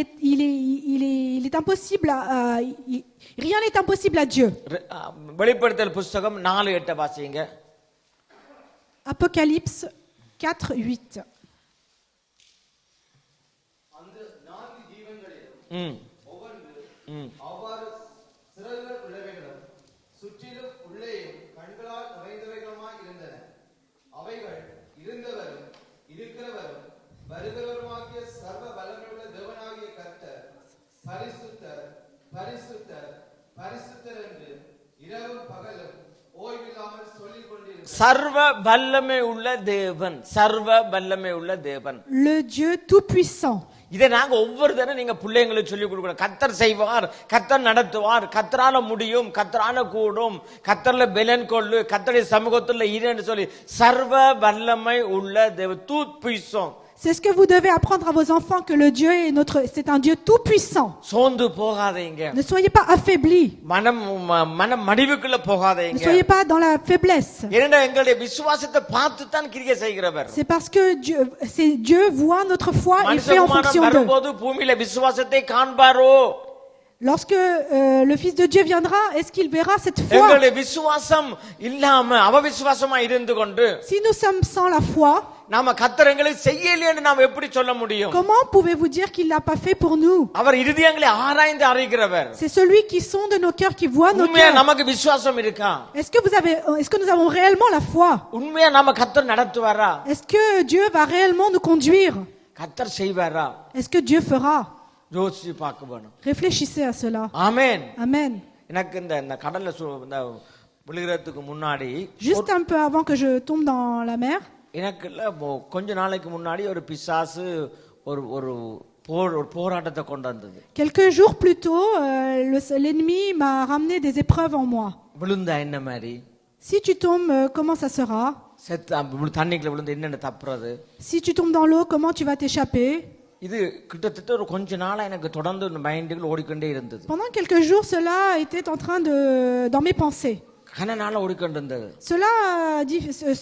est impossible, rien n'est impossible à Dieu. வெளிப்படுத்தல் புத்தகம் 4:8 வாசிங்க. Apocalypse 4:8. அந்த 4 ஜீவன்களிலும் ஒவ்வொன்று அவ்வாறு சிறகுகள் உள்ளவைகளும் சுற்றிலும் உள்ளேயும் கண்களால் நிறைந்தவைகளுமாய் இருந்தன. அவைகள் இருந்தவரும் இருக்கிறவரும் வருகிறவருமாகிய சர்வ வல்லமையுள்ள தேவனாகிய கர்த்தர் பரிசுத்தர் பரிசுத்தர் பரிசுத்தர் என்று இரவும் பகலும் ஓய்வில்லாமல் சொல்லிக் கொண்டிருந்தார். சர்வ வல்லமை உள்ள தேவன், Le Dieu tout-puissant. இதை நாங்க ஒவ்வொரு தடவை நீங்க பிள்ளைங்களுக்கு சொல்லிக் கொடுக்கணும். கர்த்தர் செய்வார், கர்த்தர் நடத்துவார், கர்த்தரால முடியும், கர்த்தரால கூடும், கர்த்தர்ல பெலன் கொள்ளு, கர்த்தருடைய சமூகத்துல இருன்னு சொல்லி சர்வ வல்லமை உள்ள தேவன், tout puissant. C'est ce que vous devez apprendre à vos enfants, que le Dieu c'est un Dieu tout-puissant. சோர்ந்து போகாதீங்க. Ne soyez pas affaiblis. மனம் மடிவுக்குள்ள Ne போகாதீங்க. soyez pas dans la faiblesse. ஏன்னா எங்களுடைய விசுவாசத்தை பார்த்து தான் கிரியை செய்கிறவர். C'est parce que Dieu voit notre foi et fait en fonction d'eux. வரும்போது பூமியில விசுவாசத்தை காண்பாரோ? Lorsque le Fils de Dieu viendra, est-ce qu'il verra cette foi? எங்களுடைய விசுவாசம் இல்லாம அவவிசுவாசமா இருந்து கொண்டு Si nous sommes sans la foi, நாம கர்த்தர் எங்களுக்கு செய்யலைன்னு நாம எப்படி சொல்ல முடியும்? comment pouvez-vous dire qu'il l'a pas fait pour nous? அவர் இருதயங்களை ஆராய்ந்து அறிகிறவர். C'est celui qui sonde nos cœurs, qui voit nos உண்மையா cœurs. நமக்கு விசுவாசம் இருக்கா? Est-ce que nous avons réellement la foi? உண்மையா நாம கர்த்தர் நடத்துவாரா? Est-ce que Dieu va réellement nous conduire? கர்த்தர் செய்வாரா? Est-ce que Dieu fera? யோசிச்சு பார்க்க வேணும். Réfléchissez à cela. ஆமென். Amen. எனக்கு இந்த கடல்ல இந்த விழுகிறதுக்கு முன்னாடி Juste un peu avant que je tombe dans la mer, எனக்கு கொஞ்ச நாளைக்கு முன்னாடி ஒரு பிசாசு ஒரு போராட்டத்தை கொண்டு வந்தது. quelques jours plus tôt, l'ennemi m'a ramené des épreuves en moi. விழுந்தா என்ன மாதிரி? Si tu tombes, comment ça sera? தண்ணிக்குள்ள விழுந்து என்னென்ன தப்புறது? Si tu tombes dans l'eau, comment tu vas t'échapper? இது கிட்டத்தட்ட ஒரு கொஞ்ச நாளா எனக்கு தொடர்ந்து மைண்டுக்குள்ள ஓடிக்கொண்டே இருந்தது. Pendant quelques jours, cela était en train dans mes pensées. கன நாளா ஓடிக்கொண்டு இருந்தது. Cela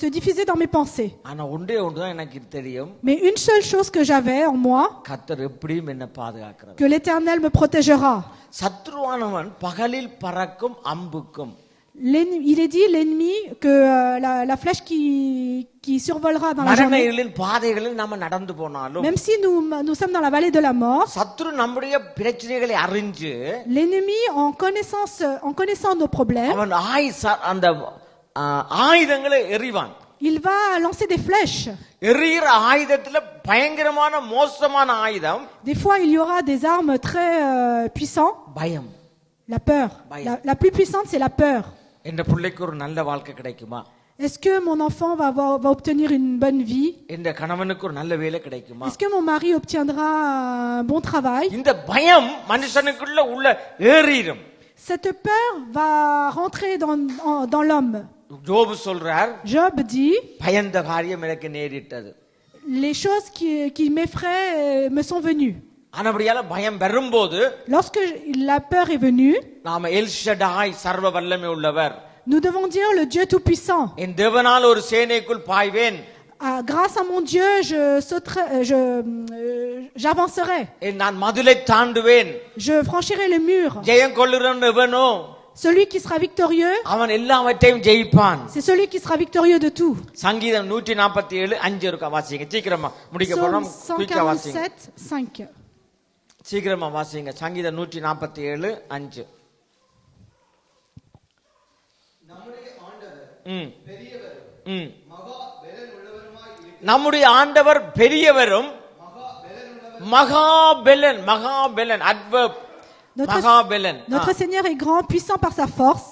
se diffusait dans mes pensées. ஆனா ஒன்றுதான் எனக்கு தெரியும். Mais une seule chose que j'avais en moi, கர்த்தர் எப்படியும் என்ன பாதுகாக்கிறார். que l'Éternel me protégera. சத்ருவானவன் பகலில் பறக்கும் அம்புக்கும். Il est dit, l'ennemi, que la flèche qui survolera dans la journée, மரண பாதைகளில் நாம நடந்து போனாலும், même si nous sommes dans la vallée de la mort, சத்ரு நம்முடைய பிரச்சனைகளை அறிஞ்சு, l'ennemi, en connaissant nos problèmes, அவன் அந்த ஆயுதங்களை எறிவான். il va lancer des flèches. எறிகிற ஆயுதத்துல பயங்கரமான மோசமான ஆயுதம். Des fois, il y aura des armes très puissantes. பயம். La peur. La plus puissante, c'est la peur. என்ற பிள்ளைக்கு ஒரு நல்ல வாழ்க்கை கிடைக்குமா? Est-ce que mon enfant va obtenir une bonne vie? என்ற கணவனுக்கு ஒரு நல்ல வேலை கிடைக்குமா? Est-ce que mon mari obtiendra un bon travail? இந்த பயம் மனுஷனுக்குள்ள உள்ள ஏறிடும். Cette peur va rentrer dans l'homme. ஜோபு சொல்றார், Job dit, பயந்த காரியம் எனக்கு நேரிட்டது. les choses qui m'effraient me sont venues. ஆனபடியால பயம் வரும்போது, Lorsque la peur est venue, நாம எல் ஷடாய் சர்வ வல்லமை உள்ளவர், nous devons dire le Dieu tout-puissant. என் தேவனால் ஒரு சேனைக்குள் பாய்வேன். grâce à mon Dieu, j'avancerai. நான் மதிலை தாண்டுவேன். Je franchirai le mur. ஜெயம் கொள்ளுகிறவன் எவனோ Celui qui sera victorieux, அவன் எல்லாவற்றையும் ஜெயிப்பான். c'est celui qui sera victorieux de tout. சங்கீதம் 147:5 இருக்கா வாசிங்க. சீக்கிரமா முடிக்க Psaume போறோம். குயிக்கா வாசிங்க. 147, 5. சீக்கிரமா வாசிங்க. சங்கீதம் 147:5. நம்முடைய ஆண்டவர் ம் பெரியவர் ம் மகா பெலன் உள்ளவருமாய் இருக்கிறார். நம்முடைய ஆண்டவர் பெரியவரும் மகாபெலன் மகாபெலன் adverb மகாபெலன். Notre Seigneur est grand, puissant par sa force.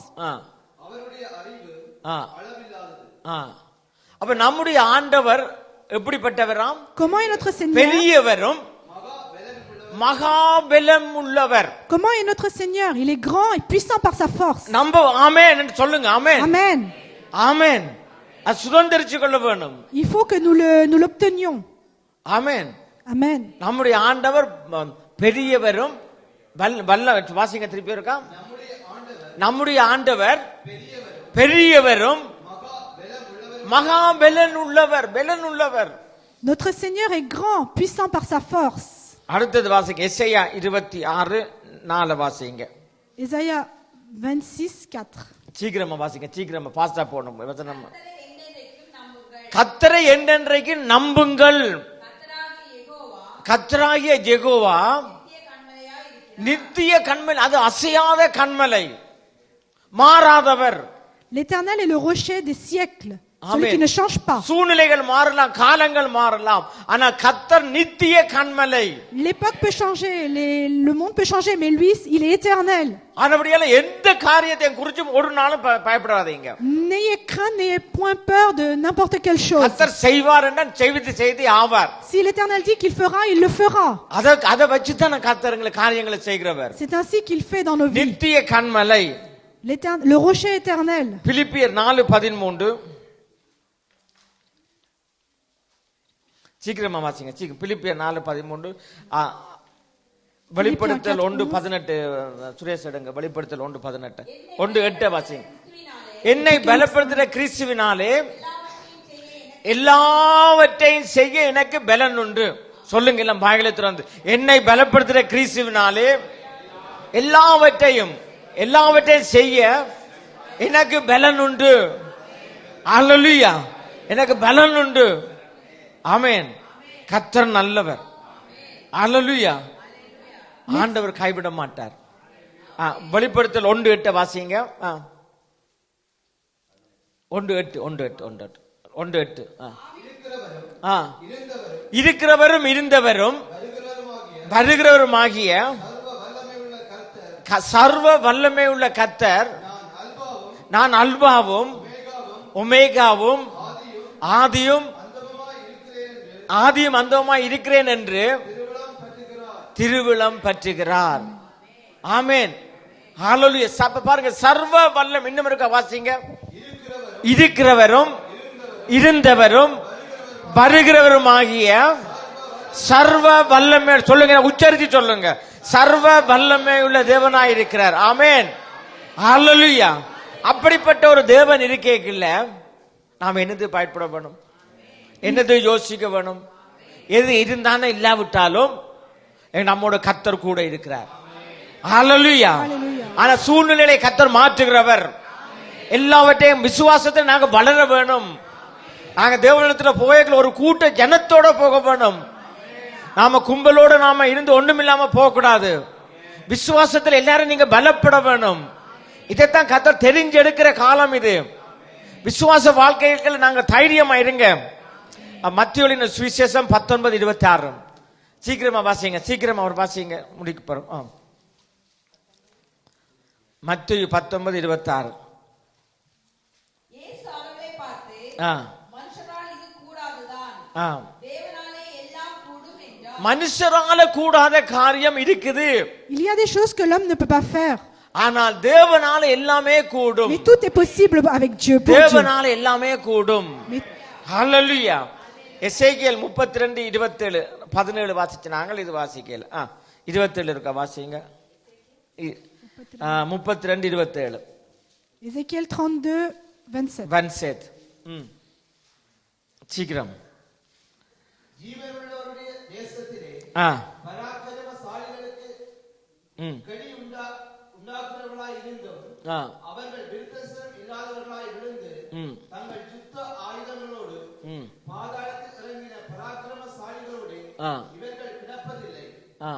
அவருடைய அறிவு ஆ அளவில்லாதது. ஆ அப்ப நம்முடைய ஆண்டவர் எப்படிப்பட்டவராம்? Comment est notre Seigneur? பெரியவரும் மகாபெலம் உள்ளவர். Comment est notre Seigneur? Il est grand et puissant par sa force. நம்ப ஆமென் என்று சொல்லுங்க. ஆமென் Amen. ஆமென். அது சுதந்திரிச்சு கொள்ள வேணும். Il faut que nous l'obtenions. ஆமென். Amen. நம்முடைய ஆண்டவர் பெரியவரும் வல்ல வாசிங்க திருப்பி இருக்கா. நம்முடைய ஆண்டவர் பெரியவரும் மகாபெலன் உள்ளவர். பெலன் உள்ளவர். Notre Seigneur est grand, puissant par sa force. அடுத்தது வாசிங்க. எசையா 26:4 வாசிங்க. Ésaïe 26:4. சீக்கிரமா வாசிங்க. சீக்கிரமா ஃபாஸ்டா போணும் வசனம். என்றென்றைக்கும் நம்புங்கள். கர்த்தரை என்றென்றைக்கு நம்புங்கள். கர்த்தராகிய யெகோவா நித்திய கன்மலை. அது அசையாத கன்மலை, மாறாதவர். L'Éternel est le rocher des siècles, celui Amen. qui ne change pas. சூழ்நிலைகள் மாறலாம், காலங்கள் மாறலாம், ஆனா கர்த்தர் நித்திய கன்மலை. L'époque peut changer, le monde peut changer, mais lui, il est éternel. ஆனபடியால எந்த காரியத்தையும் குறிச்சும் ஒரு நாளும் பயப்படாதீங்க. N'ayez crainte, n'ayez point peur de n'importe quelle chose. கர்த்தர் செய்வார் என்றால் செய்து ஆவார். Si l'Éternel dit qu'il fera, il le fera. அதை வச்சு தான் கர்த்தர் காரியங்களை செய்கிறவர். C'est ainsi qu'il fait dans nos vies. நித்திய கன்மலை. Le rocher éternel. பிலிப்பியர் 4:13. சீக்கிரமா வாசிங்க. பிலிப்பியர் 4:13. வெளிப்படுத்தல் 1:18. சுரேஷ் எடுங்க. வெளிப்படுத்தல் 1:18. 1:8 வாசிங்க. என்னை பலப்படுத்துகிற கிறிஸ்துவினாலே எல்லாவற்றையும் செய்ய எனக்கு பலன் உண்டு. சொல்லுங்க எல்லாம் வாய்களை திறந்து. என்னை பலப்படுத்துகிற கிறிஸ்துவினாலே எல்லாவற்றையும் செய்ய எனக்கு பலன் உண்டு. அல்லேலூயா. எனக்கு பலன் உண்டு. ஆமென். கர்த்தர் நல்லவர். அல்லேலூயா. ஆண்டவர் கைவிட மாட்டார். வெளிப்படுத்தல் 1:8 வாசிங்க. 1:8. இருக்கிறவரும் இருந்தவரும் வருகிறவருமாகிய சர்வ வல்லமை உள்ள கர்த்தர், நான் அல்பாவும் ஒமேகாவும் ஆதியும் அந்தமாய் இருக்கிறேன் என்று திருவிழம் பற்றுகிறார். ஆமென். ஹalleluya. பாருங்க, சர்வ வல்லம். இன்னும் இருக்க வாசிங்க. இருக்கிறவரும் இருந்தவரும் வருகிறவருமாகிய சர்வ வல்லமை. சொல்லுங்க, உச்சரித்து சொல்லுங்க. சர்வ வல்லமை உள்ள தேவனாய் இருக்கிறார். ஆமென். ஹalleluya. அப்படிப்பட்ட ஒரு தேவன் இருக்கேக்கில்ல, நாம் என்னது பயப்பட வேணும்? என்னது யோசிக்க வேணும்? எது இருந்தானே இல்லாவிட்டாலும் நம்மோட கர்த்தர் கூட இருக்கிறார். ஹalleluya. ஆனா சூழ்நிலையை கர்த்தர் மாற்றுகிறவர். எல்லாவற்றையும் விசுவாசத்தை நாங்க வளர வேணும். நாங்க தேவனிடத்துல போய்கள் ஒரு கூட்ட ஜனத்தோட போக வேணும். நாம கும்பலோட நாம இருந்து ஒண்ணுமில்லாம போக கூடாது. விசுவாசத்தில் எல்லாரும் நீங்க பலப்பட வேணும். இதைத்தான் கர்த்தர் தெரிஞ்செடுக்கிற காலம் இது. விசுவாச வாழ்க்கைகள் நாங்க தைரியமா இருங்க. மத்தேயுவின் சுவிசேஷம் 19:26. சீக்கிரமா வாசிங்க. சீக்கிரமா அவர் வாசிங்க. முடிக்க போறோம். மத்தேயு 19:26. இயேசு அவர்களை பார்த்து, மனுஷரால் இது கூடாதுதான், தேவனாலே எல்லாம் கூடும் என்றார். மனுஷரால கூடாத காரியம் இருக்குது. Il y a des choses que l'homme ne peut pas faire. ஆனால் தேவனால எல்லாமே கூடும். Mais tout est possible avec Dieu. Pour Dieu. தேவனால எல்லாமே கூடும். ஹalleluya. எசேக்கியேல் 32:27. 17 வாசிச்சாங்க. இது வாசிக்கல. 27 இருக்க வாசிங்க. 32:27. Ézéchiel 32:27. 27. சீக்கிரம். ஜீவனுள்ளவருடைய தேசத்திலே பராக்கிரமசாலிகளுக்கு கெடி உண்டாக்குறவர்களாய் இருந்தும் அவர்கள் விருத்தசனம் இல்லாதவர்களாய் விழுந்து தங்கள் யுத்த ஆயுதங்களோடு பாதாளத்தில் இறங்கின பராக்கிரமசாலிகளோடு இவர்கள் கிடப்பதில்லை.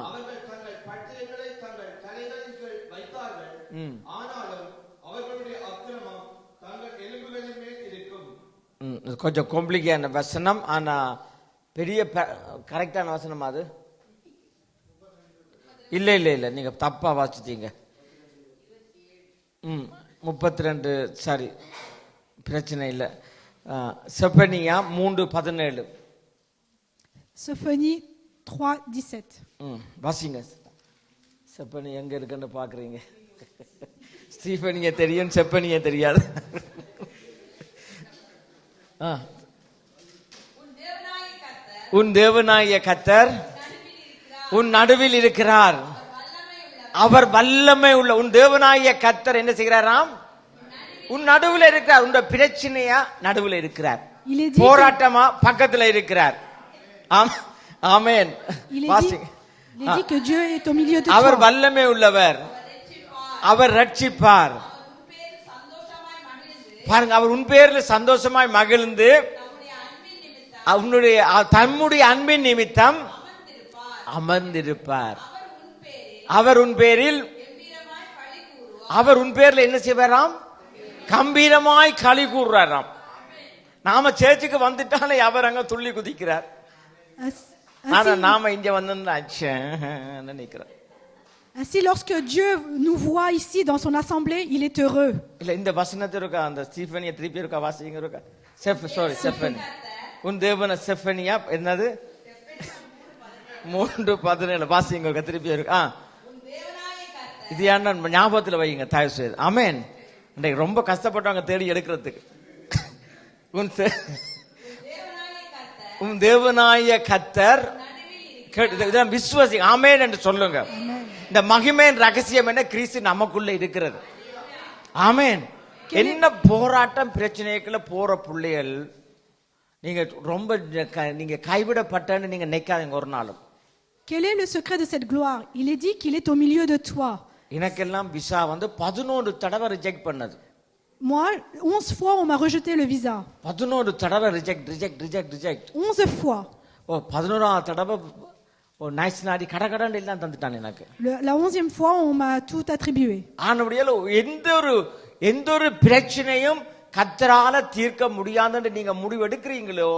அவர்கள் தங்கள் பட்டயங்களை தங்கள் தலைகளின் கீழ் வைத்தார்கள். ஆனாலும் அவர்களுடைய அக்கிரமம் தங்கள் எலும்புகளின் மேல் இருக்கும். கொஞ்சம் காம்ப்ளிகேட்டான வசனம், ஆனா பெரிய கரெக்டான வசனம் அது இல்ல இல்ல இல்ல, நீங்க தப்பா வாசிச்சீங்க. 32 சாரி, பிரச்சனை இல்லை. செப்பனியா 3:17. Sophonie 3:17. வாசிங்க. செப்பனி எங்க இருக்குன்னு பாக்குறீங்க? ஸ்டீஃபனிய தெரியும், செப்பனிய தெரியாது. உன் தேவனாகிய கர்த்தர் உன் நடுவில் இருக்கிறார். அவர் வல்லமை உள்ள உன் தேவனாகிய கர்த்தர் என்ன செய்கிறாராம்? உன் நடுவில் இருக்கிறார். உன் பிரச்சனையா நடுவில் இருக்கிறார், போராட்டமா பக்கத்துல இருக்கிறார். ஆமென். அவர் வல்லமை உள்ளவர், அவர் ரட்சிப்பார். பாருங்க, அவர் உன் பேர்ல சந்தோஷமாய் மகிழ்ந்து தம்முடைய அன்பின் நிமித்தம் அமர்ந்திருப்பார். அவர் உன் பேரில் என்ன செய்வாராம்? கம்பீரமாய் களி கூறுறாராம். நாம சேர்ச்சுக்கு வந்துட்டாலே அவர் அங்க துள்ளி குதிக்கிறார். ஆனா நாம இங்க வந்து நினைக்கிறோம். Ainsi, lorsque Dieu nous voit ici dans son assemblée, il est heureux. இல்ல, இந்த வசனத்தை இருக்கா, அந்த ஸ்டீஃபனியா திருப்பி இருக்கா, வாசிங்க இருக்கா. செஃபனி உன் தேவன செஃபனியா என்னது 3:17 வாசிங்க திருப்பி இருக்கா. இது ஏன்னா ஞாபகத்தில் வைங்க தயவு செய்து. ஆமென். இன்றைக்கு ரொம்ப கஷ்டப்பட்டவங்க தேடி எடுக்கிறதுக்கு. உன் தேவனாய கர்த்தர் விசுவாசி. ஆமென் என்று சொல்லுங்க. இந்த மகிமையின் ரகசியம் என்ன? கிறிஸ்து நமக்குள்ள இருக்கிறது. ஆமென். என்ன போராட்டம் பிரச்சனைக்குள்ள போற பிள்ளைகள், நீங்க ரொம்ப நீங்க கைவிடப்பட்டன்னு நீங்க நினைக்காதீங்க ஒரு நாளும். Quel est le secret de cette gloire? Il est dit qu'il est au milieu de toi. எனக்கெல்லாம் விசா வந்து 11 தடவை ரிஜெக்ட் பண்ணது. Moi, 11 fois on m'a rejeté le visa. 11 தடவை ரிஜெக்ட். 11 fois. 11ஆவது தடவை நைஸ் நாடி கடகடன்னு எல்லாம் தந்துட்டான் எனக்கு. La 11e fois on m'a tout attribué. ஆனபடியால எந்த ஒரு பிரச்சனையும் கர்த்தரால தீர்க்க முடியாதுன்னு நீங்க முடிவு எடுக்கிறீங்களோ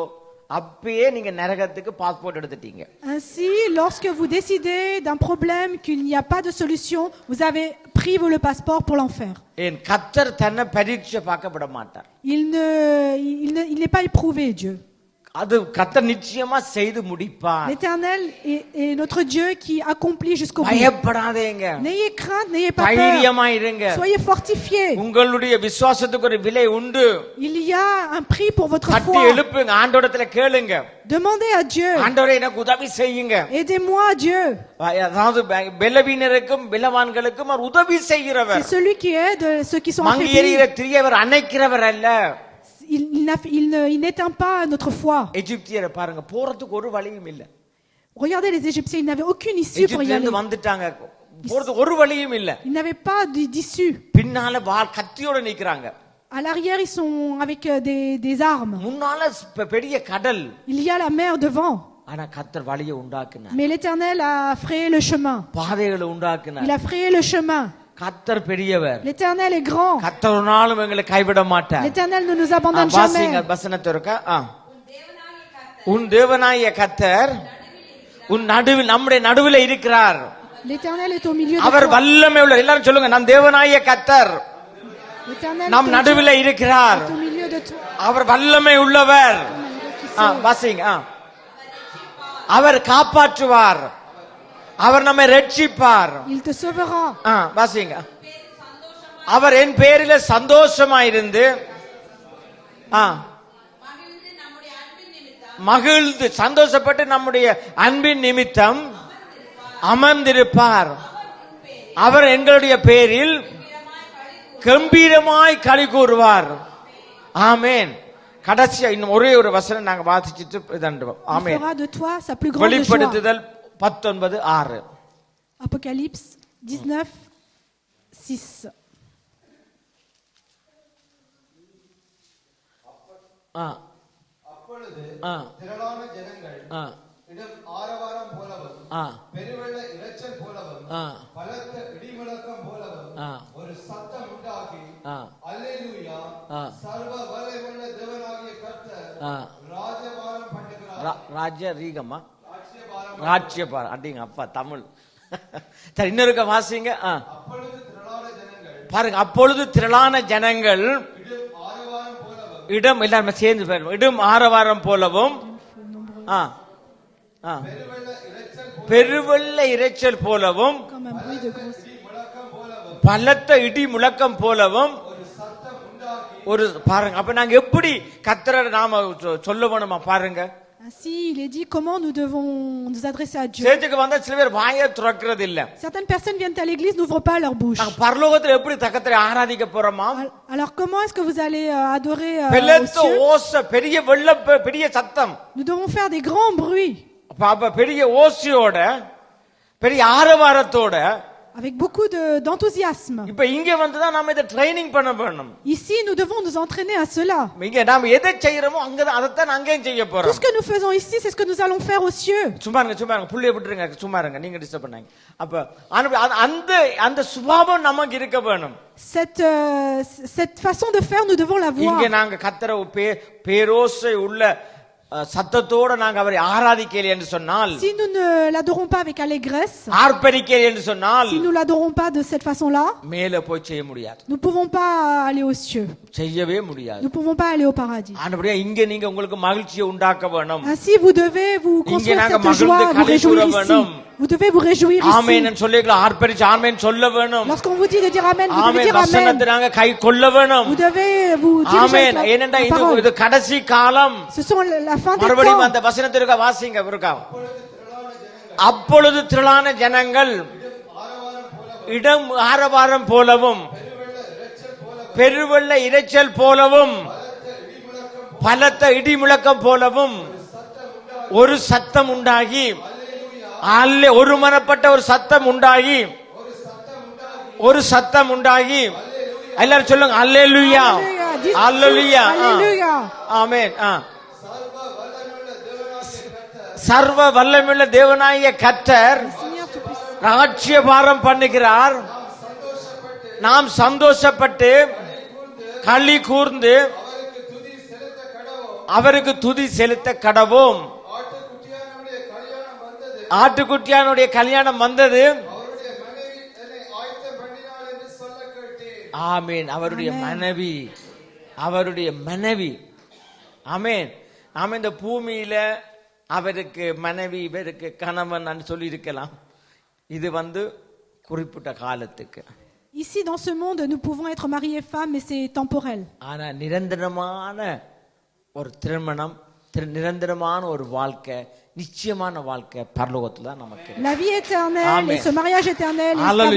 அப்பயே நீங்க நரகத்துக்கு பாஸ்போர்ட் எடுத்துட்டீங்க. Ainsi, lorsque vous décidez d'un problème qu'il n'y a pas de solution, vous avez pris le passeport pour l'enfer. ஏன் கர்த்தர் தன்னை பரீட்சை பார்க்கப்பட மாட்டார். Il n'est pas éprouvé, Dieu. அது கர்த்தர் நிச்சயமா செய்து முடிப்பார். L'Éternel est notre Dieu qui accomplit jusqu'au bout. பயப்படாதீங்க. N'ayez crainte, n'ayez pas peur. தைரியமா இருங்க. Soyez fortifiés. உங்களுடைய விசுவாசத்துக்கு ஒரு விலை உண்டு. Il y a un prix pour votre foi. கட்டி எழுப்புங்க, ஆண்டவரிடத்துல கேளுங்க. Demandez à Dieu. ஆண்டவரே எனக்கு உதவி செய்யுங்க. Aidez-moi, Dieu. அதாவது பலவீனருக்கும் பலவான்களுக்கும் அவர் உதவி செய்கிறவர். C'est celui qui aide ceux qui sont affaiblis. மங்கியறிகிற திரியவர் அணைக்கிறவர் அல்ல. Il n'éteint pas notre foi. எகிப்தியரை பாருங்க, போறதுக்கு ஒரு வழியும் இல்ல. Regardez les Égyptiens, ils n'avaient aucune issue pour y aller. வந்துட்டாங்க, போறதுக்கு ஒரு வழியும் இல்ல. Ils n'avaient pas d'issue. பின்னால கத்தியோட நிக்கறாங்க. À l'arrière, ils sont avec des armes. முன்னால பெரிய கடல். Il y a la mer devant. ஆனா கர்த்தர் வழியை உண்டாக்கினார். Mais l'Éternel a frayé le chemin. பாதைகளை உண்டாக்கினார். Il a frayé le chemin. கர்த்தர் பெரியவர். L'Éternel est grand. கர்த்தர் ஒரு நாளும் எங்களை கைவிட மாட்டார். L'Éternel ne nous abandonne jamais. வாசிங்க வசனத்தை இருக்கா. உன் தேவனாகிய கர்த்தர் உன் நடுவில், நம்முடைய நடுவில் இருக்கிறார். L'Éternel est au milieu de toi. அவர் வல்லமை உள்ளவர். எல்லாரும் சொல்லுங்க, நம் தேவனாகிய கர்த்தர் நம் நடுவில் இருக்கிறார். au milieu de toi. அவர் வல்லமை உள்ளவர். வாசிங்க. அவர் காப்பாற்றுவார், அவர் நம்மை ரட்சிப்பார். Il te sauvera. வாசிங்க. அவர் என் பேரில சந்தோஷமாயிருந்து மகிழ்ந்து சந்தோஷப்பட்டு நம்முடைய அன்பின் நிமித்தம் அமர்ந்திருப்பார். அவர் எங்களுடைய பேரில் கம்பீரமாய் களி கூறுவார். ஆமென். கடைசியா இன்னும் ஒரே ஒரு வசனம் நாங்க வாசிச்சிட்டு இதண்டுவோம். Il ஆமென். fera de toi sa plus grande joie. வெளிப்படுத்துதல் 19:6. Apocalypse 19:6. அப்பொழுது ஆ திரளான ஜனங்கள் ஆ இடம் ஆரவாரம் போலவும் ஆ பெருவெள்ள இரைச்சல் போலவும் ஆ பலத்த இடிமுழக்கம் போலவும் ஆ ஒரு சத்தம் உண்டாகி ஆ அல்லேலூயா ஆ சர்வ வல்லமையுள்ள தேவனாகிய கர்த்தர் ஆ ராஜபாரம் பண்ணுகிறார். ராஜ்யரீகமா ராஜ்யபாரம் அடிங்க அப்பா தமிழ். சரி இன்னொருக்க வாசிங்க. அப்பொழுது திரளான ஜனங்கள் பாருங்க, அப்பொழுது திரளான ஜனங்கள் இடம் ஆரவாரம் போலவும் இடம் எல்லாருமே சேர்ந்து பாருங்க, இடம் ஆரவாரம் போலவும் ஆ ஆ பெருவெள்ள இரைச்சல் பெருவெள்ள இரைச்சல் போலவும் Comme un bruit de grosse. முழக்கம் போலவும் பலத்த இடி முழக்கம் போலவும் ஒரு சத்தம் உண்டாகி ஒரு பாருங்க. அப்ப நாங்க எப்படி கர்த்தரை நாம சொல்ல வேணுமா பாருங்க. Ainsi, il est dit comment nous devons nous adresser à Dieu. சேர்த்துக்கு வந்தா சில பேர் வாயை திறக்கிறது இல்ல. Certaines personnes viennent à l'église, n'ouvrent pas leur bouche. நாங்க பரலோகத்துல எப்படி கர்த்தரை ஆராதிக்க போறோமா? Alors comment est-ce que vous allez adorer au பெலத்த cieux? ஓசை, பெரிய வெள்ள, பெரிய சத்தம், Nous devons faire des grands bruits, அப்ப பெரிய ஓசையோட பெரிய ஆரவாரத்தோட. avec beaucoup d'enthousiasme. இப்ப இங்க வந்துதான் நாம இதை ட்ரைனிங் பண்ண வேணும். Ici, nous devons nous entraîner à cela. இங்க நாம எதை செய்யறோமோ அங்கதான் அதைத்தான் அங்கேயும் செய்ய Tout போறோம். ce que nous faisons ici, c'est ce que nous allons faire aux cieux. சும்மா இருங்க புள்ளைய விட்டுருங்க, சும்மா இருங்க, நீங்க டிஸ்டர்ப் பண்ணாங்க. அப்ப அந்த அந்த சுபாவம் நமக்கு இருக்க வேணும். Cette façon de faire, nous devons la voir. இங்க நாங்க கர்த்தரை பேரோசை உள்ள சத்தத்தோட நாங்க அவரை ஆராதிக்கல என்று சொன்னால், Si nous ne l'adorons pas avec allégresse, ஆர்ப்பரிக்கல என்று சொன்னால், si nous l'adorons pas de cette façon-là, மேல போய் செய்ய முடியாது, nous ne pouvons pas aller aux cieux. செய்யவே முடியாது. Nous ne pouvons pas aller au paradis. ஆனபடியா இங்க நீங்க உங்களுக்கு மகிழ்ச்சியை உண்டாக்க வேணும். Ainsi, vous devez vous construire நாங்க cette joie, மகிழ்ந்து vous réjouir களிகூர ici. வேணும். Vous devez vous réjouir ici. ஆமென் சொல்லிக்கலாம், ஆர்ப்பரிச்சு ஆமென் சொல்ல வேணும். Lorsqu'on vous dit de dire Amen, vous devez ஆமென் dire Amen. வசனத்தை நாங்க கை கொள்ள வேணும். Vous devez vous diriger ஆமென். avec ஏனென்றா la இது parole. இது கடைசி காலம். Ce sont la fin des மறுபடியும் temps. அந்த வசனத்திற்கு வாசிங்க இருக்கா. அப்பொழுது திரளான ஜனங்கள் இடம் ஆரவாரம் போலவும் பெருவெள்ள இரைச்சல் போலவும் பலத்த இடி முழக்கம் போலவும் ஒரு சத்தம் உண்டாகி, ஒருமனப்பட்ட ஒரு சத்தம் உண்டாகி, ஒரு சத்தம் உண்டாகி, எல்லாரும் சொல்லுங்க அல்லேலூயா, அல்லேலூயா, Alléluia. ஆமென். சர்வ வல்லமையுள்ள தேவனாகிய கர்த்தர் Seigneur Tout-Puissant. ராஜ்யபாரம் பண்ணுகிறார். நாம் சந்தோஷப்பட்டு களி கூர்ந்து அவருக்கு துதி செலுத்த கடவோம். ஆட்டுக்குட்டியானுடைய கல்யாணம் வந்தது. ஆமேன். அவருடைய மனைவி, அவருடைய மனைவி. ஆமேன். நாம இந்த பூமியில அவருக்கு மனைவி, இவருக்கு கணவன் சொல்லி இருக்கலாம். இது குறிப்பிட்ட காலத்துக்கு. Ici, dans ce monde, nous pouvons être mariés femmes, mais c'est temporel. ஆனா நிரந்தரமான ஒரு திருமணம், நிரந்தரமான ஒரு வாழ்க்கை, நிச்சயமான வாழ்க்கை பரலோகத்துல தான் நமக்கு. La vie éternelle Amen. et ce mariage éternel est Hallelujah.